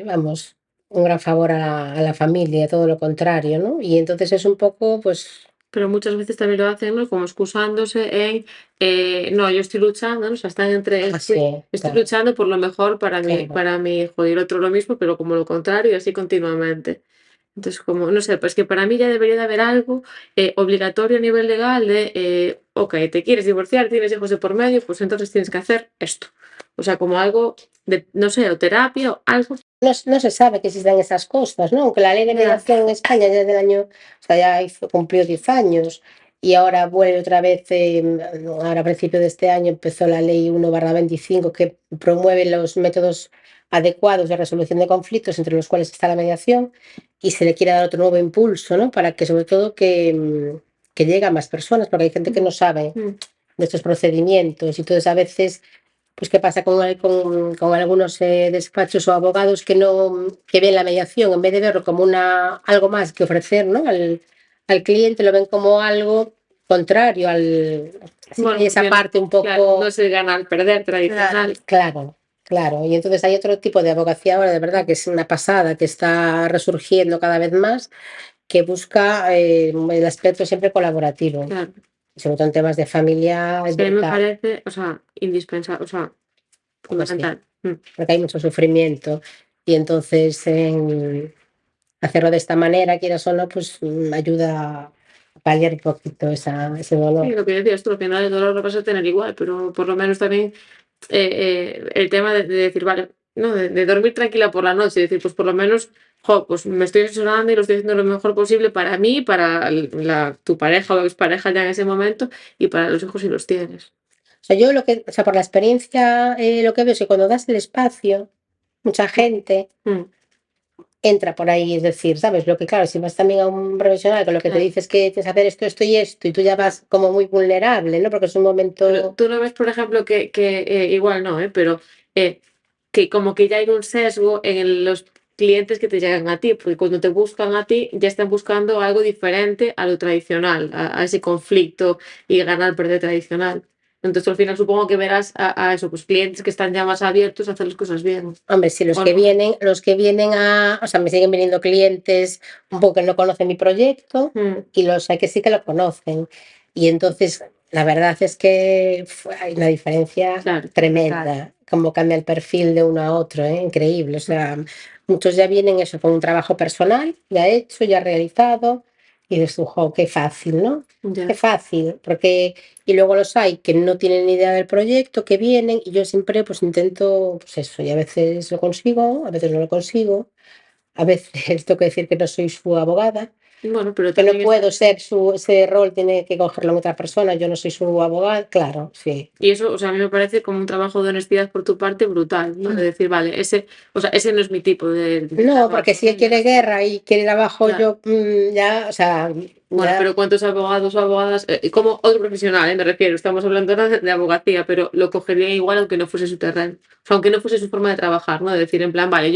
vamos, un gran favor a la familia, todo lo contrario, ¿no? Y entonces es un poco, pues, Pero muchas veces también lo hacen, ¿no? Como excusándose en, no, yo estoy luchando, ¿no? O sea, están entre, así, estoy claro, luchando por lo mejor para claro. para mi hijo y el otro lo mismo, pero como lo contrario y así continuamente. Entonces, como, no sé, pues que para mí ya debería de haber algo obligatorio a nivel legal de, ok, te quieres divorciar, tienes hijos de por medio, pues entonces tienes que hacer esto. O sea, como algo de, no sé, o terapia o algo. No se sabe que existan esas cosas, ¿no? Aunque la ley de Ya. mediación en España ya desde el año, o sea, cumplió 10 años y ahora vuelve otra vez, ahora a principio de este año empezó la ley 1/25 que promueve los métodos adecuados de resolución de conflictos, entre los cuales está la mediación, y se le quiere dar otro nuevo impulso, ¿no? Para que sobre todo que llegue a más personas, porque hay gente que no sabe Mm. de estos procedimientos y entonces a veces pues qué pasa con algunos despachos o abogados que ven la mediación, en vez de verlo como algo más que ofrecer, ¿no? al cliente, lo ven como algo contrario así que Bueno, hay esa porque, parte un claro, poco, no es el ganar, perder tradicional. claro. Y entonces hay otro tipo de abogacía ahora, de verdad, que es una pasada, que está resurgiendo cada vez más, que busca el aspecto siempre colaborativo, Claro. sobre todo en temas de familia, es Que a mí me brutal. parece, o sea, indispensable, o sea, Pues sí, fundamental. porque hay mucho sufrimiento y entonces hacerlo de esta manera, quieras o no, pues ayuda a paliar un poquito ese Sí, dolor. lo que decías tú, al final el dolor lo vas a tener igual, pero por lo menos también el tema de decir, vale, no, de dormir tranquila por la noche, decir, pues por lo menos, jo, pues me estoy asesorando y lo estoy haciendo lo mejor posible para mí, para tu pareja o expareja ya en ese momento y para los hijos si los tienes. O sea, o sea, por la experiencia, lo que veo es que cuando das el espacio, mucha gente Mm, entra por ahí, es decir, ¿sabes? Lo que claro, si vas también a un profesional con lo que te claro. dices que tienes que hacer esto y esto, y tú ya vas como muy vulnerable, ¿no? Porque es un Pero momento. tú no ves, por ejemplo, que igual no, pero que como que ya hay un sesgo en los clientes que te llegan a ti, porque cuando te buscan a ti ya están buscando algo diferente a lo tradicional, a ese conflicto y ganar, perder tradicional. Entonces al final supongo que verás a eso, pues clientes que están ya más abiertos a hacer las cosas bien. Hombre, sí, ¿O no? los que vienen o sea, me siguen viniendo clientes un poco que no conocen mi proyecto Mm, y los hay que sí que lo conocen. Y entonces, la verdad es que hay una diferencia claro. tremenda, como cambia el perfil de uno a otro, ¿eh? Increíble. O sea, muchos ya vienen eso con un trabajo personal, ya hecho, ya realizado, y dices, "Jo, qué fácil, ¿no? Qué Ya. fácil", porque y luego los hay que no tienen ni idea del proyecto, que vienen, y yo siempre pues intento, pues eso, y a veces lo consigo, a veces no lo consigo, a veces tengo que decir que no soy su abogada, Bueno, pero que no también está puedo bien. ser ese rol tiene que cogerlo otra persona, yo no soy su abogada, claro, sí. Y eso, o sea, a mí me parece como un trabajo de honestidad por tu parte brutal, ¿no? De decir, vale, o sea, ese no es mi tipo de No, porque trabajo, si ¿no? él quiere guerra y quiere ir abajo, Ya. yo ya, o sea, Bueno, ya. pero ¿cuántos abogados o abogadas, como otro profesional, me refiero, estamos hablando ahora de abogacía, pero lo cogería igual aunque no fuese su terreno, o sea, aunque no fuese su forma de trabajar, ¿no? De decir, en plan, vale,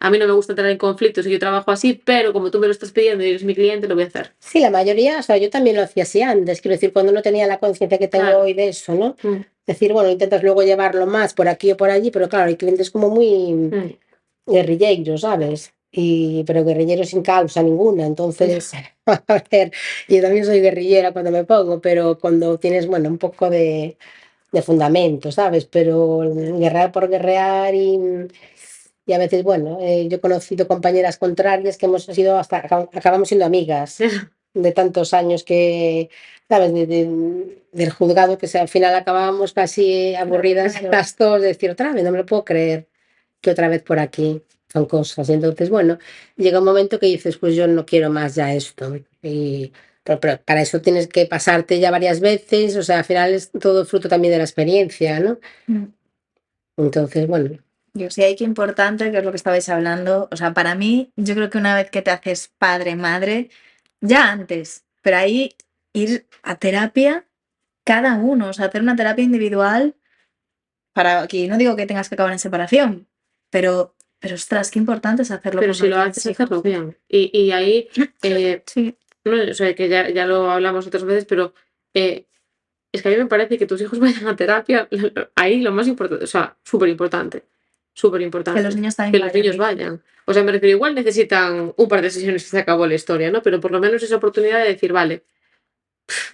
a mí no me gusta entrar en conflictos y yo trabajo así, pero como tú me lo estás pidiendo y eres mi cliente, lo voy a hacer. Sí, la mayoría, o sea, yo también lo hacía así antes, quiero decir, cuando no tenía la conciencia que tengo Claro. hoy de eso, ¿no? Mm, Decir, bueno, intentas luego llevarlo más por aquí o por allí, pero claro, hay clientes como muy mm. guerrilleros, ¿sabes? Pero guerrilleros sin causa ninguna, entonces, a ver, yo también soy guerrillera cuando me pongo, pero cuando tienes, bueno, un poco de fundamento, ¿sabes? Pero guerrear por guerrear y a veces, bueno, yo he conocido compañeras contrarias que hemos sido acabamos siendo amigas de tantos años que, ¿sabes? Del juzgado que al final acabábamos casi aburridas Claro. las dos, de decir otra vez, no me lo puedo creer que otra vez por aquí son cosas. Y entonces, bueno, llega un momento que dices, pues yo no quiero más ya esto. Pero para eso tienes que pasarte ya varias veces, o sea, al final es todo fruto también de la experiencia, ¿no? Mm. Entonces, bueno, Yo sí hay que importante, que es lo que estabais hablando. O sea, para mí, yo creo que una vez que te haces padre, madre, ya antes, pero ahí ir a terapia cada uno, o sea, hacer una terapia individual para que no digo que tengas que acabar en separación, pero ostras, qué importante es hacerlo Pero si cuando lo tienes haces, hacerlo hijos. bien. Y ahí, Sí, no, o sea, que ya lo hablamos otras veces, pero eh, es que a mí me parece que tus hijos vayan a terapia, ahí lo más importante, o sea, súper que los importante, niños que también los vayan. niños vayan. O sea, me refiero, igual necesitan un par de sesiones y se acabó la historia, ¿no? Pero por lo menos esa oportunidad de decir, vale,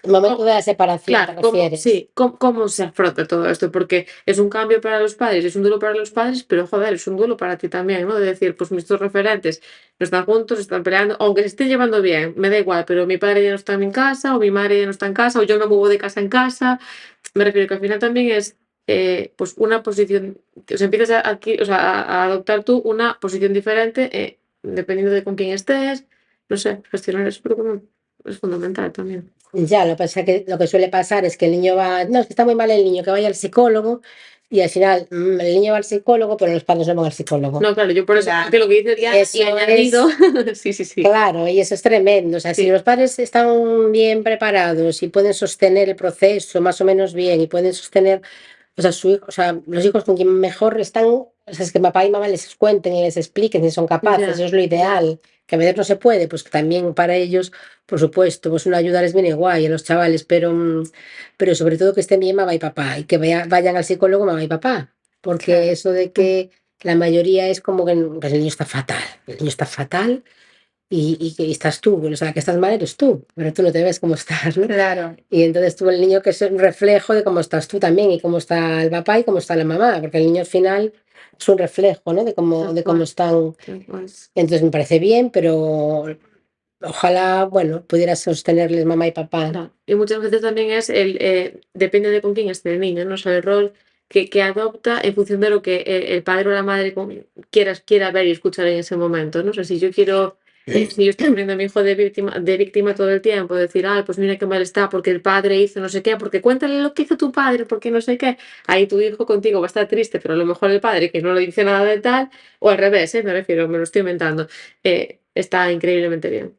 El momento de la separación, ¿te Claro, ¿cómo, refieres? sí, cómo se afronta todo esto? Porque es un cambio para los padres, es un duelo para los padres, pero joder, es un duelo para ti también, ¿no? De decir, pues mis dos referentes no están juntos, están peleando, aunque se estén llevando bien, me da igual, pero mi padre ya no está en mi casa, o mi madre ya no está en casa, o yo me muevo de casa en casa. Me refiero que al final también es pues una posición, o sea, empiezas o sea, a adoptar tú una posición diferente dependiendo de con quién estés, no sé, gestionar eso creo que es fundamental también. Ya, lo que pasa es que lo que suele pasar es que el niño va, no, es que está muy mal el niño, que vaya al psicólogo y al final el niño va al psicólogo, pero los padres no van al psicólogo. No, claro, yo por eso, Claro. de lo que dice Diana, y Eso añadido, sí, sí, sí, Claro, y eso es tremendo. O sea, si sí, los padres están bien preparados y pueden sostener el proceso más o menos bien y pueden sostener, o sea, su hijo, o sea, los hijos con quien mejor están, o sea, es que papá y mamá les cuenten y les expliquen si son capaces, ya, eso es lo ideal. Que a veces no se puede, pues que también para ellos, por supuesto, pues una ayuda les viene guay a los chavales, pero sobre todo que estén bien mamá y papá y que vayan al psicólogo mamá y papá, porque Claro. eso de que la mayoría es como que el niño está fatal, el niño está fatal y que estás tú, o sea, que estás mal eres tú, pero tú no te ves cómo estás, ¿no? Claro. Y entonces tú el niño que es un reflejo de cómo estás tú también y cómo está el papá y cómo está la mamá, porque el niño al final es un reflejo, ¿no? tal De cómo cual, están. tal cual. Entonces me parece bien, pero ojalá, bueno, pudieras sostenerles mamá y papá. Claro. Y muchas veces también es depende de con quién esté el niño, ¿no? O sea, el rol que adopta en función de lo que el padre o la madre quiera ver y escuchar en ese momento, ¿no? O sea, si yo quiero, si yo estoy poniendo a mi hijo de víctima todo el tiempo, decir, ah, pues mira qué mal está, porque el padre hizo no sé qué, porque cuéntale lo que hizo tu padre, porque no sé qué, ahí tu hijo contigo va a estar triste, pero a lo mejor el padre que no le dice nada de tal, o al revés, me refiero, me lo estoy inventando, está increíblemente bien.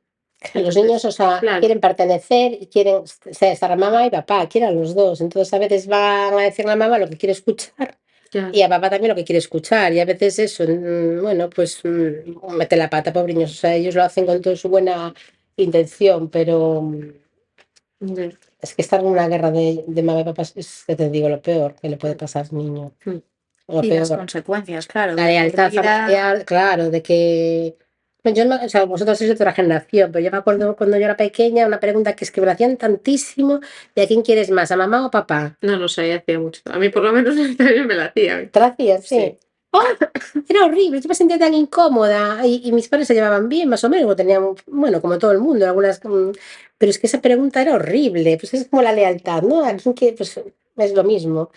Los niños, Entonces, o sea, claro, quieren pertenecer y quieren estar mamá y papá, quieren los dos. Entonces a veces van a decir a la mamá lo que quiere escuchar ya. y a papá también lo que quiere escuchar. Y a veces eso, bueno, pues mete la pata, pobriños. O sea, ellos lo hacen con toda su buena intención, pero Ya. es que estar en una guerra de mamá y papá es, que te digo, lo peor que le puede pasar a un niño. Mm. Lo Y las peor. consecuencias, claro, La de por lealtad vida. familiar, claro, de que. Yo o sea, vosotros sois de otra generación, pero yo me acuerdo cuando yo era pequeña, una pregunta que es que me la hacían tantísimo: ¿de a quién quieres más, a mamá o papá? No, no sé, hacía mucho. A mí por lo menos también me la hacían. ¿Te la hacías? Sí. Sí. ¡Ah! Era horrible, yo me sentía tan incómoda y mis padres se llevaban bien, más o menos, tenían, bueno, como todo el mundo, algunas, pero es que esa pregunta era horrible, pues es como la lealtad, ¿no? ¿A quién pues es lo mismo.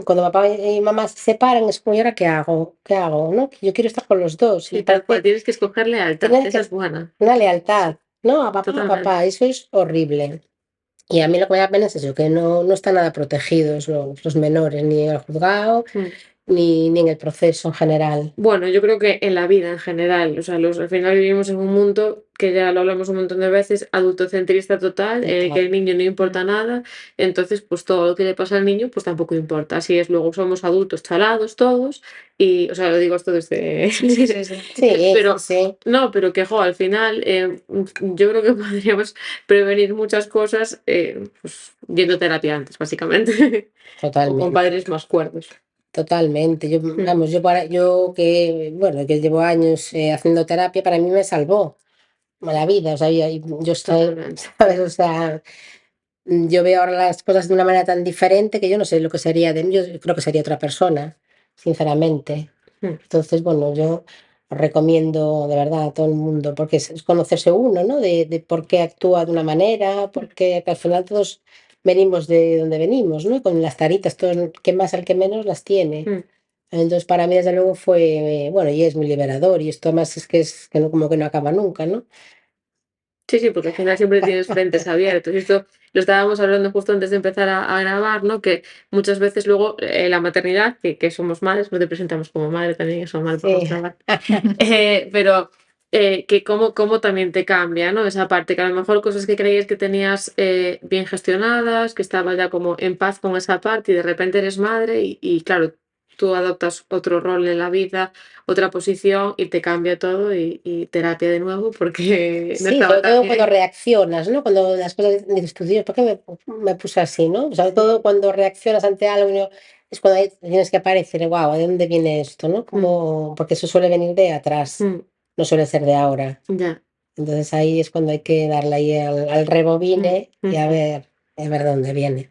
Cuando papá y mamá se separan es como, ¿y ahora qué hago? ¿Qué hago? ¿No? Que yo quiero estar con los dos y Sí, tal cual. parece Tienes que escoger lealtad. tener Esa que es buena. una lealtad, ¿no? A Totalmente. papá, eso es horrible. Y a mí lo que me da pena es eso, que no están nada protegidos los menores, ni en el juzgado, Mm. ni en el proceso en general. Bueno, yo creo que en la vida en general, o sea, al final vivimos en un mundo que ya lo hablamos un montón de veces, adultocentrista total, en el que Total. el niño no importa Mm. nada, entonces pues todo lo que le pasa al niño pues tampoco importa. Así es, luego somos adultos chalados todos y, o sea, lo digo esto desde... Sí, sí, sí, sí. Sí, sí, Pero, sí, no, pero que, jo, al final yo creo que podríamos prevenir muchas cosas pues, yendo a terapia antes, básicamente, o con totalmente. padres más cuerdos. Totalmente. Yo, Mm. vamos, yo que, bueno, que llevo años haciendo terapia, para mí me salvó la vida. O sea, yo estoy, Totalmente. ¿sabes? O sea, yo veo ahora las cosas de una manera tan diferente que yo no sé lo que sería de mí. Yo creo que sería otra persona, sinceramente. Mm. Entonces, bueno, yo recomiendo de verdad a todo el mundo, porque es conocerse uno, ¿no? De por qué actúa de una manera, porque al final todos venimos de donde venimos, ¿no? Con las taritas, todos, que más al que menos las tiene. Mm. Entonces, para mí, desde luego, fue, bueno, y es muy liberador, y esto más es que no, como que no acaba nunca, ¿no? Sí, sí, porque al final siempre tienes frentes abiertos. Y esto lo estábamos hablando justo antes de empezar a grabar, ¿no? Que muchas veces luego la maternidad, que somos madres, no te presentamos como madre también, eso mal por Sí. nuestra parte. Pero que cómo también te cambia, ¿no? Esa parte, que a lo mejor cosas que creías que tenías bien gestionadas, que estabas ya como en paz con esa parte y de repente eres madre y claro, tú adoptas otro rol en la vida, otra posición y te cambia todo y terapia de nuevo porque no Sí, estaba sobre tan todo cuando bien. reaccionas, ¿no? Cuando las cosas dices tú, Dios, ¿por qué me puse así, ¿no? Sobre todo Sí. cuando reaccionas ante algo, es cuando ahí tienes que aparecer, wow, ¿de dónde viene esto, no? Mm, Porque eso suele venir de atrás, mm, no suele ser de ahora. ya. Entonces ahí es cuando hay que darle ahí al rebobine y a ver dónde viene.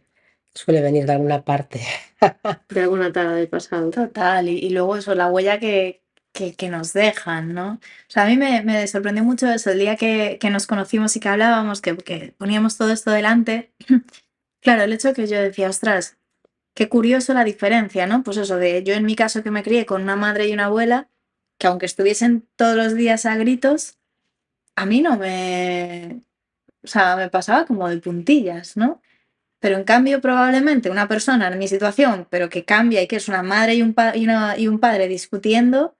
Suele venir de alguna parte. De alguna tara del pasado. Total, y luego eso, la huella que nos dejan, ¿no? O sea, a mí me sorprendió mucho eso, el día que nos conocimos y que hablábamos, que poníamos todo esto delante. Claro, el hecho que yo decía, ostras, qué curioso la diferencia, ¿no? Pues eso, de yo en mi caso que me crié con una madre y una abuela, que aunque estuviesen todos los días a gritos, a mí no me... O sea, me pasaba como de puntillas, ¿no? Pero en cambio, probablemente una persona en mi situación, pero que cambia y que es una madre y un padre discutiendo,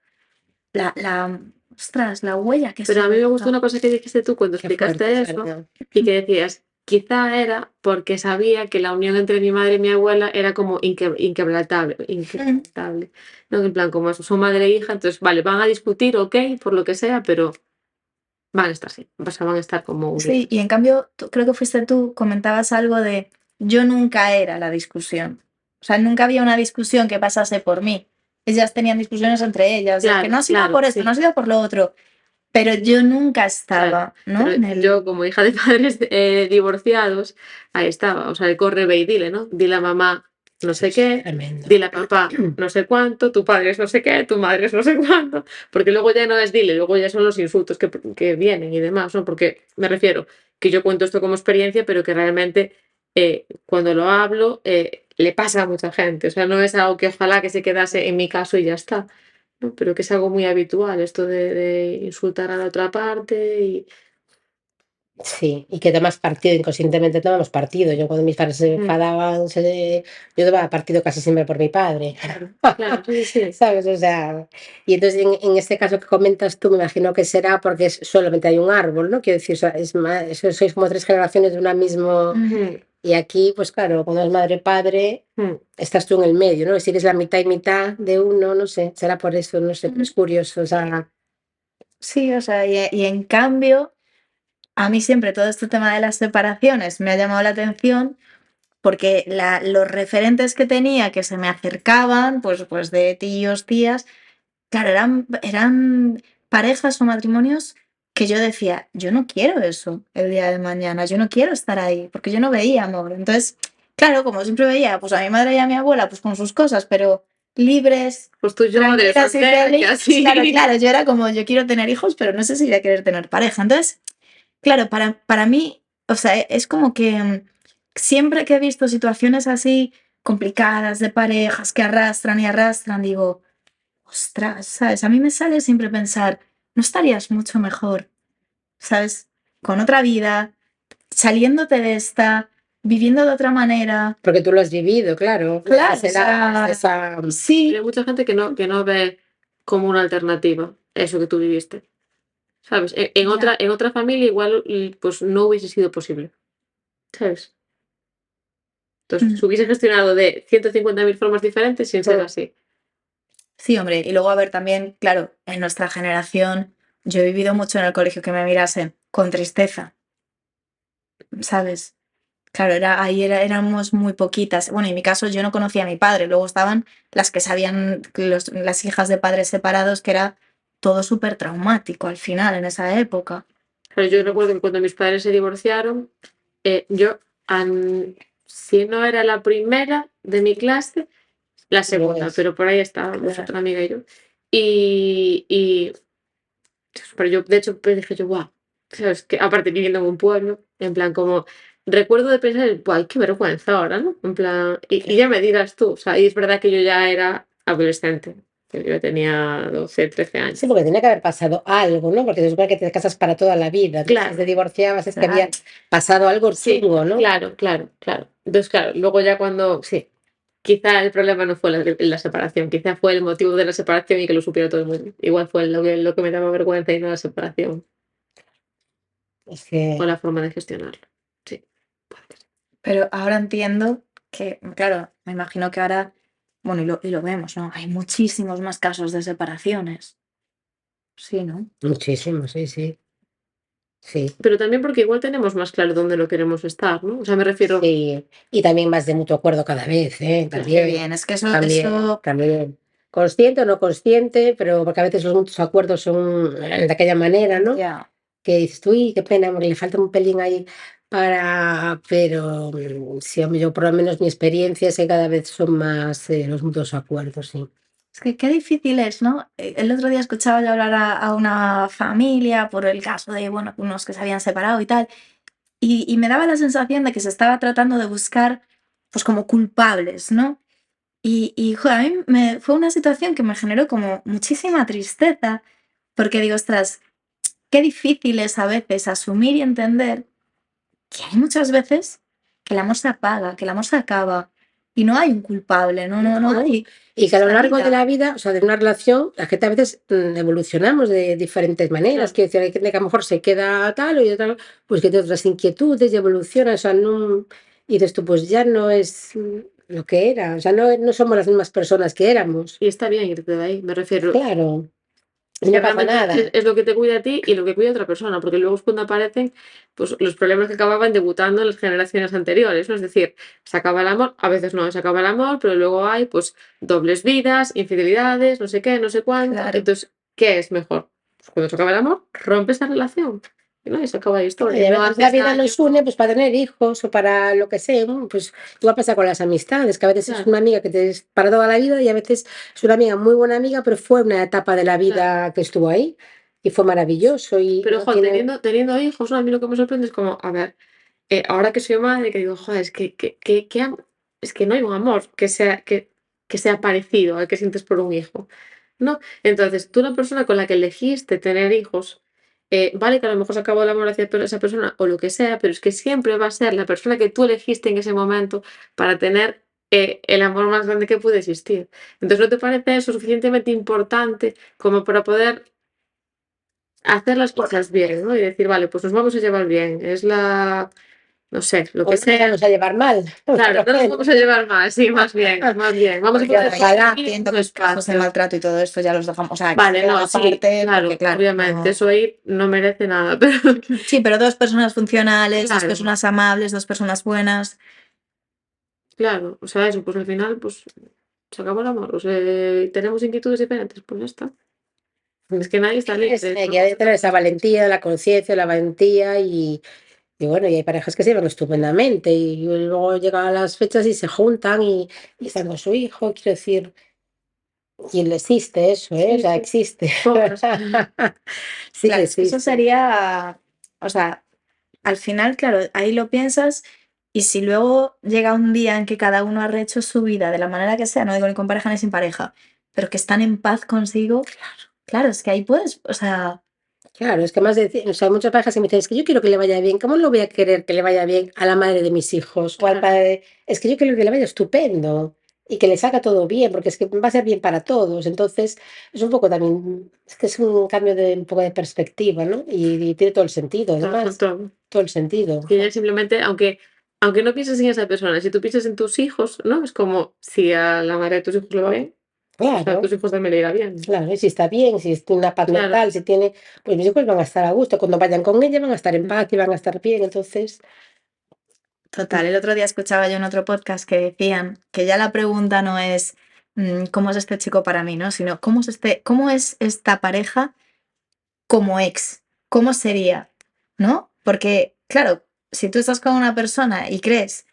ostras, la huella que Pero se a mí me gustó deja. una cosa que dijiste tú cuando Qué explicaste fuerte, eso Fernando. y que decías, quizá era porque sabía que la unión entre mi madre y mi abuela era como inquebrantable, inquebrantable. No, en plan, como eso, son madre e hija, entonces, vale, van a discutir, ok, por lo que sea, pero van a estar así, o sea, van a estar como unidos. Sí, y en cambio, creo que fuiste tú, comentabas algo de yo nunca era la discusión. O sea, nunca había una discusión que pasase por mí. Ellas tenían discusiones entre ellas, de que Claro, no ha sido claro, por esto, sí. no ha sido por lo otro. Pero yo nunca estaba, ¿no? Pero En el... yo, como hija de padres divorciados, ahí estaba, o sea, el corre ve y dile, ¿no? Dile a mamá no sé qué, Tremendo. dile a papá no sé cuánto, tu padre es no sé qué, tu madre es no sé cuánto, porque luego ya no es dile, luego ya son los insultos que vienen y demás, ¿no? Porque me refiero que yo cuento esto como experiencia, pero que realmente cuando lo hablo le pasa a mucha gente, o sea, no es algo que ojalá que se quedase en mi caso y ya está, ¿no? Pero que es algo muy habitual esto de insultar a la otra parte y... Sí, y que tomas partido, inconscientemente tomamos partido. Yo cuando mis padres se enfadaban, yo tomaba partido casi siempre por mi padre. Claro, sí, sí. ¿Sabes? O sea, y entonces en este caso que comentas tú, me imagino que será porque solamente hay un árbol, ¿no? Quiero decir, es más, sois como 3 generaciones de una misma... Y aquí, pues claro, cuando es madre-padre, estás tú en el medio, ¿no? Si eres la mitad y mitad de uno, no sé, será por eso, no sé, pero es curioso, o sea... Sí, o sea, y en cambio, a mí siempre todo este tema de las separaciones me ha llamado la atención porque los referentes que tenía que se me acercaban, pues de tíos, tías, claro, eran parejas o matrimonios que yo decía, yo no quiero eso el día de mañana, yo no quiero estar ahí, porque yo no veía amor. Entonces, claro, como siempre veía, pues a mi madre y a mi abuela, pues con sus cosas, pero libres, Pues tú y yo de tranquilas y soltera, que felices. así. Claro, yo era como, yo quiero tener hijos, pero no sé si voy a querer tener pareja. Entonces, claro, para mí, o sea, es como que siempre que he visto situaciones así complicadas de parejas que arrastran y arrastran, digo, ostras, ¿sabes? A mí me sale siempre pensar, ¿no estarías mucho mejor, ¿sabes? Con otra vida, saliéndote de esta, viviendo de otra manera. Porque tú lo has vivido, claro. Claro, Pero hay mucha gente que no ve como una alternativa eso que tú viviste. ¿Sabes? En otra familia igual pues no hubiese sido posible. ¿Sabes? Entonces, se hubiese gestionado de 150.000 formas diferentes sin ser así. Sí, hombre, y luego a ver también, claro, en nuestra generación, yo he vivido mucho en el colegio que me mirasen con tristeza, ¿sabes? Claro, éramos muy poquitas. Bueno, en mi caso yo no conocía a mi padre, luego estaban las que sabían, las hijas de padres separados, que era todo súper traumático al final, en esa época. Pero yo recuerdo que cuando mis padres se divorciaron, yo, si no era la primera de mi clase, la segunda, Pues, pero por ahí estábamos claro. otra amiga y yo. Y pero yo, de hecho, pues dije yo, guau, ¿sabes? Que aparte viviendo en un pueblo, en plan, como recuerdo de pensar, guay, qué vergüenza ahora, ¿no? En plan, y ya me dirás tú, o sea, y es verdad que yo ya era adolescente, que yo tenía 12, 13 años. sí, porque tenía que haber pasado algo, ¿no? Porque se supone que te casas para toda la vida. Claro. Si te divorciabas es que Claro. había pasado algo Sí, chungo, ¿no? claro. Entonces, claro, luego ya cuando, sí, quizá el problema no fue la separación, quizá fue el motivo de la separación y que lo supiera todo el mundo. Igual fue lo que me daba vergüenza y no la separación, Es que... o la forma de gestionarlo. Sí, puede ser. Pero ahora entiendo que, claro, me imagino que ahora, bueno, y lo vemos, ¿no? Hay muchísimos más casos de separaciones. Sí, ¿no? Muchísimo, sí, sí. Sí. Pero también porque igual tenemos más claro dónde lo queremos estar, ¿no? O sea, me refiero... Sí. Y también más de mutuo acuerdo cada vez, ¿eh? Qué También. bien, es que También, eso también. Consciente o no consciente, pero porque a veces los mutuos acuerdos son de aquella manera, ¿no? ya. que dices tú: "Uy, qué pena, porque le falta un pelín ahí para", pero, sí, hombre, yo por lo menos mi experiencia es que cada vez son más, los mutuos acuerdos, sí. Es que qué difícil es, ¿no? El otro día escuchaba yo hablar a una familia por el caso de, bueno, unos que se habían separado y tal, y me daba la sensación de que se estaba tratando de buscar, pues como culpables, ¿no? Joder, a mí fue una situación que me generó como muchísima tristeza, porque digo, ostras, qué difícil es a veces asumir y entender que hay muchas veces que el amor se apaga, que el amor se acaba y no hay un culpable, no No, hay y que a lo largo de salida. la vida, o sea, de una relación, la gente a veces, evolucionamos de diferentes maneras. Claro. Quiero decir, hay gente que a lo mejor se queda tal, y otra, pues que tiene otras inquietudes y evoluciona, o sea, no y dices tú, pues ya no es, lo que era, o sea, no somos las mismas personas que éramos. Y está bien irte de ahí, me refiero. Claro, y Es que no pasa realmente nada. es lo que te cuida a ti y lo que cuida a otra persona, porque luego es cuando aparecen pues, los problemas que acababan debutando en las generaciones anteriores, ¿no? Es decir, se acaba el amor, a veces no se acaba el amor, pero luego hay pues dobles vidas, infidelidades, no sé qué, no sé cuánto. Claro. Entonces, ¿qué es mejor? Pues cuando se acaba el amor, rompe esa relación. ¿No? Y se acaba la Claro, historia. y Y a no veces la haces vida daño. nos une, pues, para tener hijos o para lo que sea, pues igual pasa con las amistades, que a veces es Claro, una amiga que te es para toda la vida y a veces es una amiga muy buena amiga, pero fue una etapa de la claro. vida que estuvo ahí y fue maravilloso y Pero, no ojo, tiene teniendo hijos, ¿no? A mí lo que me sorprende es como, a ver, ahora que soy madre, que digo, joder, es que no hay un amor que sea parecido al que sientes por un hijo, ¿no? Entonces, tú la persona con la que elegiste tener hijos, vale que a lo mejor se acabó el amor hacia esa persona o lo que sea, pero es que siempre va a ser la persona que tú elegiste en ese momento para tener el amor más grande que puede existir. Entonces, ¿no te parece eso suficientemente importante como para poder hacer las cosas bien, ¿no? Y decir, vale, pues nos vamos a llevar bien, no sé, lo o que no nos sea. vamos a llevar mal, por Claro, lo no nos menos. vamos a llevar mal, sí, más bien, más bien. Vamos a Porque poder ojalá compartir siento un que los casos de espacio. maltrato y todo esto ya los dejamos, o sea, que Vale, quedan no, sí, aparte, porque claro, claro, obviamente, eso ahí no merece nada, pero sí, pero dos personas funcionales, dos claro, personas amables, dos personas buenas. claro, o sea, eso, pues al final, pues se acabó el amor, o sea, tenemos inquietudes diferentes, pues ya está. Es que nadie está libre, Hay eso que tener esa valentía, la conciencia, la valentía y bueno, y hay parejas que se llevan estupendamente y luego llegan las fechas y se juntan y están con su hijo, quiero decir, y le existe eso, ¿eh? O Sí, sea, sí, existe. pocas. Sí que Claro, es que eso existe. sería, o sea, al final, claro, ahí lo piensas y si luego llega un día en que cada uno ha rehecho su vida de la manera que sea, no digo ni con pareja ni sin pareja, pero que están en paz consigo, claro, es que ahí puedes, o sea, Claro, es que más de, o sea, hay muchas parejas que me dicen, es que yo quiero que le vaya bien, ¿cómo lo voy a querer que le vaya bien a la madre de mis hijos o al Claro, padre? Es que yo quiero que le vaya estupendo y que le salga todo bien, porque es que va a ser bien para todos. Entonces, es un poco también, es que es un cambio de un poco de perspectiva, ¿no? Y tiene todo el sentido, claro, además, todo. todo el sentido. Que ya simplemente, aunque no pienses en esa persona, si tú piensas en tus hijos, ¿no? Es como si a la madre de tus hijos le va bien, pues a tus Claro, hijos también le irá bien. claro, y si está bien, si tiene una paz Claro, mental, si tiene, pues mis hijos van a estar a gusto, cuando vayan con ella van a estar en paz y van a estar bien, entonces, total. El otro día escuchaba yo en otro podcast que decían que ya la pregunta no es cómo es este chico para mí, ¿no? Sino cómo es esta pareja como ex, ¿cómo sería? ¿No? Porque, claro, si tú estás con una persona y crees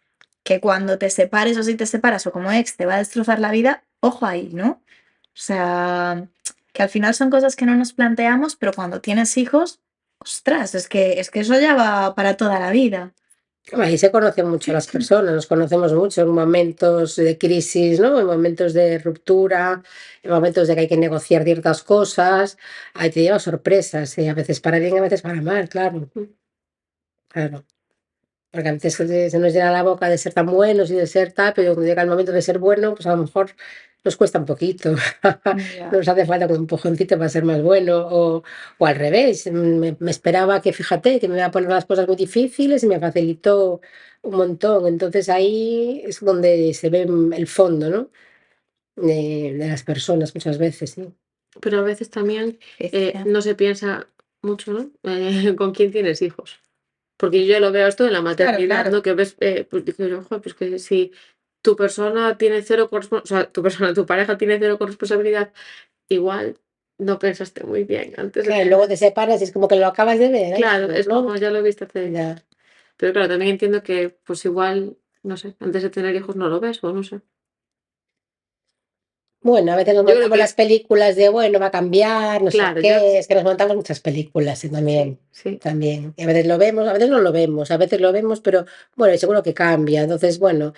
que cuando te separes o si te separas o como ex te va a destrozar la vida, ojo ahí, ¿no? O sea, que al final son cosas que no nos planteamos, pero cuando tienes hijos, ostras, es que eso ya va para toda la vida. ahí se conocen mucho las personas, nos conocemos mucho en momentos de crisis, ¿no? En momentos de ruptura, en momentos de que hay que negociar ciertas cosas, ahí te lleva sorpresas, y a veces para bien, a veces para mal, claro, mm, claro. Porque a veces se nos llena la boca de ser tan buenos y de ser tal, pero cuando llega el momento de ser bueno, pues a lo mejor nos cuesta un poquito. Ya. Nos hace falta un empujoncito para ser más bueno, o al revés. Me esperaba que, fíjate, que me iba a poner las cosas muy difíciles y me facilitó un montón. Entonces ahí es donde se ve el fondo, ¿no? De las personas muchas veces, sí. pero a veces también Difícil. no se piensa mucho, ¿no? Con quién tienes hijos. Porque yo ya lo veo esto de la Claro, maternidad, claro. ¿no? Que ves, pues dices, ojo, pues que si tu persona tiene cero o sea, tu pareja tiene cero corresponsabilidad, igual. no pensaste muy bien antes de Claro, y tener. luego te separas y es como que lo acabas de ver, Claro, es ¿no? como ya lo viste hace. Ya. Pero claro, también entiendo que pues igual, no sé, antes de tener hijos no lo ves o no sé. Bueno, a veces nos Yo creo montamos las que, películas de, bueno, va a cambiar, no sé claro, qué, es que nos montamos muchas películas sí, sí. también. Y a veces lo vemos, a veces no lo vemos, a veces lo vemos, pero bueno, y seguro que cambia. Entonces, bueno,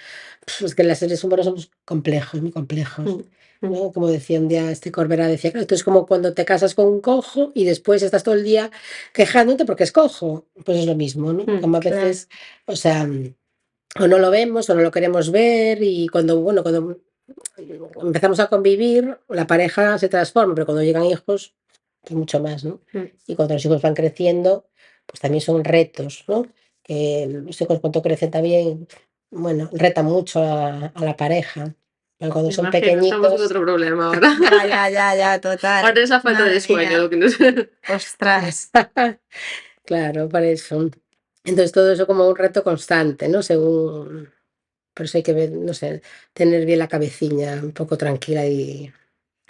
es que las seres humanos somos complejos, muy complejos. Mm, mm. ¿No? Como decía un día este Corbera, decía, claro, esto es como cuando te casas con un cojo y después estás todo el día quejándote porque es cojo. Pues es lo mismo, ¿no? Como a Claro. veces, o sea, o no lo vemos o no lo queremos ver y cuando, bueno, cuando empezamos a convivir, la pareja se transforma, pero cuando llegan hijos, pues mucho más, ¿no? Mm. Y cuando los hijos van creciendo, pues también son retos, ¿no? Que los hijos cuando crecen también, bueno, retan mucho a la pareja. Pero cuando Me son imagino, estamos en pequeñitos, otro problema ahora. Ya, total. Ahora es la falta de Madre sueño lo mía. que nos. Ostras. claro, para eso. Entonces todo eso como un reto constante, ¿no? Según, por eso hay que ver, no sé, tener bien la cabecilla un poco tranquila y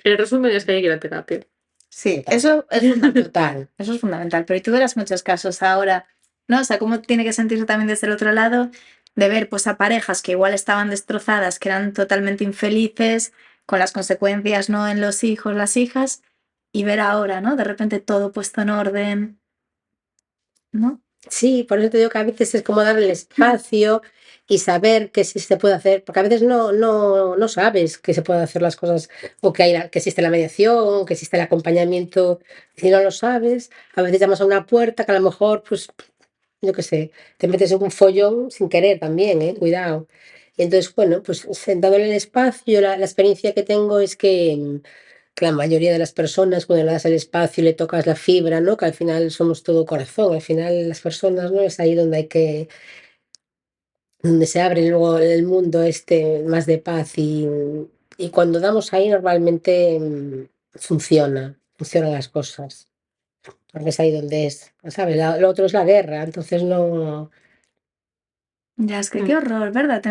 El resumen es que hay que ir a terapia. Sí, total. eso es fundamental. Total. Eso es fundamental. Pero tú verás muchos casos ahora, ¿no? O sea, cómo tiene que sentirse también desde el otro lado de ver pues a parejas que igual estaban destrozadas, que eran totalmente infelices, con las consecuencias, ¿no? En los hijos, las hijas, y ver ahora, ¿no? De repente todo puesto en orden, ¿no? Sí, por eso te digo que a veces es como darle el espacio y saber que sí se puede hacer, porque a veces no sabes que se pueden hacer las cosas o que que existe la mediación, que existe el acompañamiento. Si no lo sabes, a veces llamas a una puerta que a lo mejor, pues, yo qué sé, te metes en un follón sin querer también, cuidado. Y entonces, bueno, pues dándole el espacio, la experiencia que tengo es que la mayoría de las personas, cuando le das el espacio y le tocas la fibra, ¿no? Que al final somos todo corazón, al final las personas, ¿no? Es ahí donde donde se abre luego el mundo este más de paz y cuando damos ahí normalmente funcionan las cosas, porque es ahí donde es, ¿sabes? Lo otro es la guerra, entonces no, Ya, es que Mm. qué horror, ¿verdad?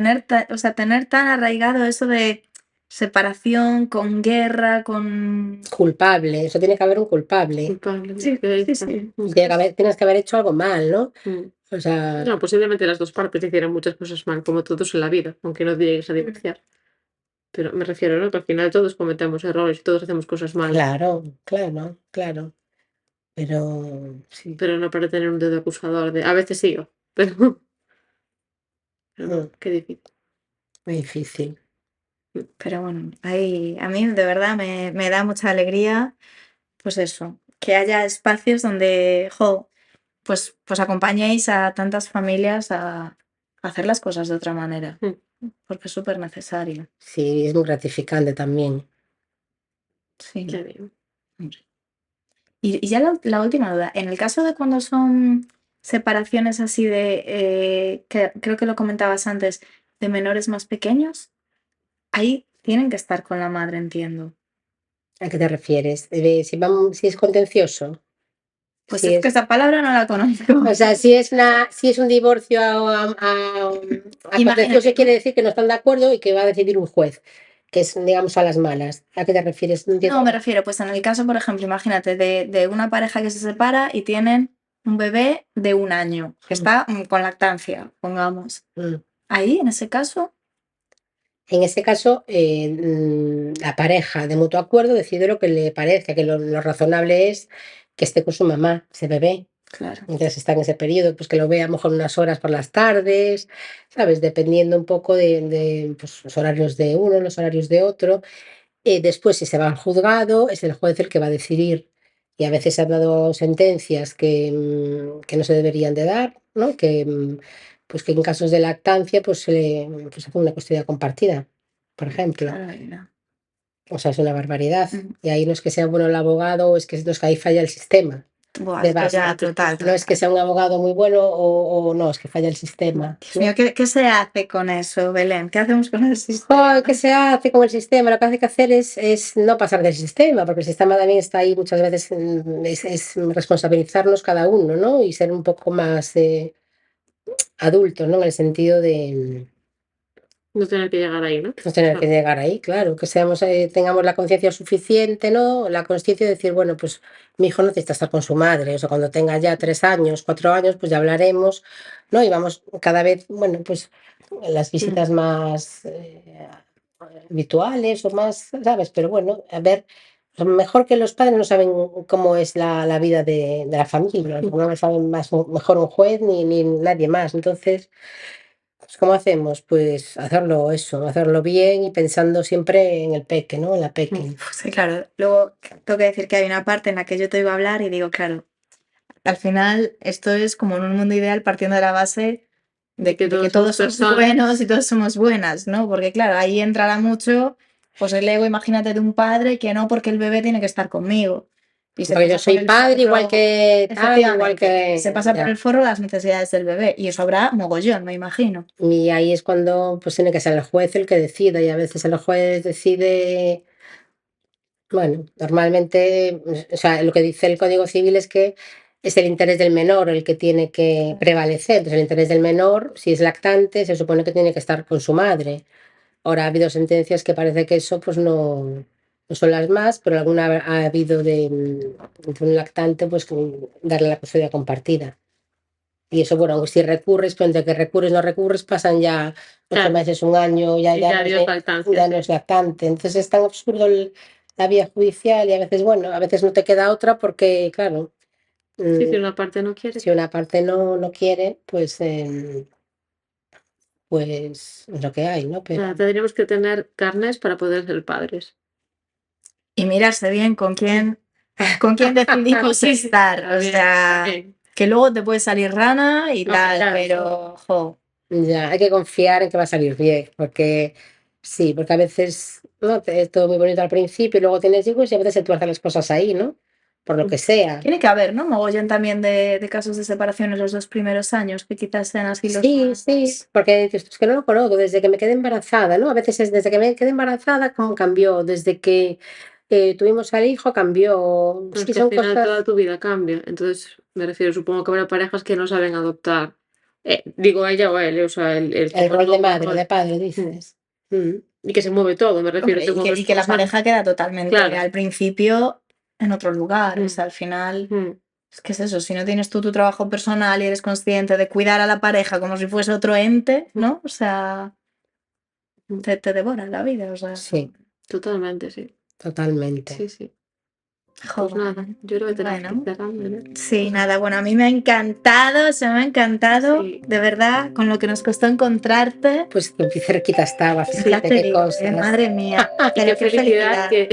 O sea, tener tan arraigado eso de separación, con guerra, con... culpable, eso tiene que haber un culpable, Culpable, Sí, que ahí sí, está. sí. Mm. tienes que haber hecho algo mal, ¿no? Mm. O sea, No, posiblemente las dos partes hicieran muchas cosas mal, como todos en la vida, aunque no llegues a divorciar. Pero me refiero, ¿no? Que al final todos cometemos errores y todos hacemos cosas mal, claro, pero sí. pero no para tener un dedo acusador de. A veces sí, pero, pero Mm, bueno, qué difícil. muy difícil. Pero bueno, ahí a mí de verdad me da mucha alegría, pues eso, que haya espacios donde, jo, pues acompañéis a tantas familias a hacer las cosas de otra manera, Mm. porque es súper necesario. Sí, es muy gratificante también. Sí. Qué bien. Hombre. Y ya la última duda, en el caso de cuando son separaciones así de, que creo que lo comentabas antes, de menores más pequeños, ahí tienen que estar con la madre, entiendo. ¿A qué te refieres? Si es contencioso. Pues Si es que es, esa palabra no la conozco. o sea, si es un divorcio a contencioso, Imagínate, quiere decir que no están de acuerdo y que va a decidir un juez, que es, digamos, a las malas. ¿A qué te refieres? No no, me entiendo. refiero, pues en el caso, por ejemplo, imagínate, de una pareja que se separa y tienen un bebé de 1 año, que Mm, está con lactancia, pongamos. mm. Ahí, en ese caso, En ese caso, la pareja de mutuo acuerdo decide lo que le parezca, que lo razonable es que esté con su mamá, ese bebé. claro. Entonces está en ese periodo, pues que lo vea a lo mejor unas horas por las tardes, ¿sabes? Dependiendo un poco de, pues, los horarios de uno, los horarios de otro. Después, si se va al juzgado, es el juez el que va a decidir. Y a veces se han dado sentencias que no se deberían de dar, ¿no? Pues que en casos de lactancia pues pues hace una custodia compartida, por ejemplo. Claro, ahí no. O sea, es una barbaridad. Mm. Y ahí no es que sea bueno el abogado, no es que ahí falla el sistema Buah, de es que ya, base. total, No es que total. sea un abogado muy bueno o no, es que falla el sistema, Dios ¿no? mío, ¿qué se hace con eso, Belén? ¿Qué hacemos con el Joder, sistema? ¿qué se hace con el sistema? Lo que hay que hacer es no pasar del sistema, porque el sistema también está ahí muchas veces, es responsabilizarnos cada uno, ¿no? Y ser un poco más adultos, ¿no? En el sentido No tener que llegar ahí, ¿no? No tener que llegar ahí, claro, que seamos, tengamos la conciencia suficiente, ¿no? La conciencia de decir, bueno, pues mi hijo necesita estar con su madre, o sea, cuando tenga ya 3 años, 4 años, pues ya hablaremos, ¿no? Y vamos cada vez, bueno, pues las visitas más habituales o más, ¿sabes? Pero bueno, a ver, mejor que los padres no saben cómo es la vida de la familia, no lo saben más, mejor un juez ni nadie más, entonces... Pues, ¿cómo hacemos? Pues hacerlo eso, hacerlo bien y pensando siempre en el peque, ¿no? En la peque. Sí, claro. Luego tengo que decir que hay una parte en la que yo te iba a hablar y digo, claro, al final esto es como en un mundo ideal partiendo de la base de que todos somos buenos y todos somos buenas, ¿no? Porque claro, ahí entrará mucho pues el ego, imagínate, de un padre que no, porque el bebé tiene que estar conmigo. Y se Porque yo pasa soy por el padre, forro, igual que tal, igual que... se pasa por ya. el forro las necesidades del bebé y eso habrá mogollón, me imagino. Y ahí es cuando pues tiene que ser el juez el que decida y a veces el juez decide, bueno, normalmente, o sea, lo que dice el Código Civil es que es el interés del menor el que tiene que prevalecer. Entonces el interés del menor, si es lactante, se supone que tiene que estar con su madre. Ahora ha habido sentencias que parece que eso pues no son las más, pero alguna ha habido de un lactante pues darle la custodia compartida. Y eso, bueno, si recurres, pero entre que recurres no recurres, pasan ya 8 Claro. meses, un año, ya, Y ya, ya dio lactancia, ya sí. no es lactante. Entonces es tan absurdo la vía judicial y a veces, bueno, a veces no te queda otra porque, claro, Sí, si una parte no quiere. si una parte no quiere, pues es lo que hay, ¿no? Pero... Nada, tendríamos que tener carnes para poder ser padres. Y mirarse bien con quién decidimos Sí, sí. estar. O Bien, sea, bien. que luego te puede salir rana y No, tal, claro. pero jo, Ya, hay que confiar en que va a salir bien, porque sí, porque a veces ¿no? Es todo muy bonito al principio y luego tienes hijos y a veces se tuercen las cosas ahí, ¿no? Por lo que sea. tiene que haber, ¿no? Mogollón también de casos de separación en los 2 primeros años, que quizás sean así los Sí, más... sí, porque dices, es que no lo conozco, desde que me quedé embarazada, ¿no? A veces es desde que me quedé embarazada, ¿cómo cambió? Desde que tuvimos al hijo, cambió. Pero es Sí, que al son final toda cosas. tu vida cambia. Entonces, me refiero, supongo que habrá parejas que no saben adoptar. Digo ella o él, o sea, el El rol de nuevo madre o rol. de padre, dices. Mm. Y que se mueve todo, me refiero. Hombre, Tengo dos y que la cosas. pareja queda totalmente Claro. al principio en otro lugar. O Mm. sea, al final, Mm. es que es eso, si no tienes tú tu trabajo personal y eres consciente de cuidar a la pareja como si fuese otro ente, ¿no? O sea, te devora la vida, o sea. Sí, Totalmente, sí. totalmente. Sí, sí. Pues Joder. nada, yo creo que tenemos Bueno. que ir cerrando, ¿no? Sí, nada, bueno, a mí me ha encantado, se me ha encantado, Sí. de verdad, con lo que nos costó encontrarte. Pues que cerquita estaba, Sí, ya fíjate te qué digo, cosas. madre mía, Y pero qué felicidad que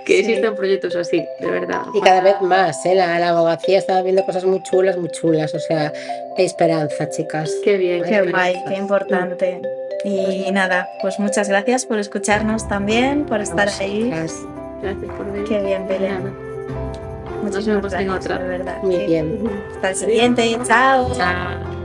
Sí. existan proyectos así, de verdad. Y cada vez más, ¿eh? La abogacía estaba viendo cosas muy chulas, o sea, hay esperanza, chicas. Qué bien, Qué guay, esperanza. qué importante. Y nada, pues muchas gracias por escucharnos también, por estar ahí. Vosotras. Gracias por venir. Qué bien, Belén. Nada. Muchísimas vemos en gracias, otra. de verdad. Muy Sí. bien. Hasta el siguiente, chao. Chao.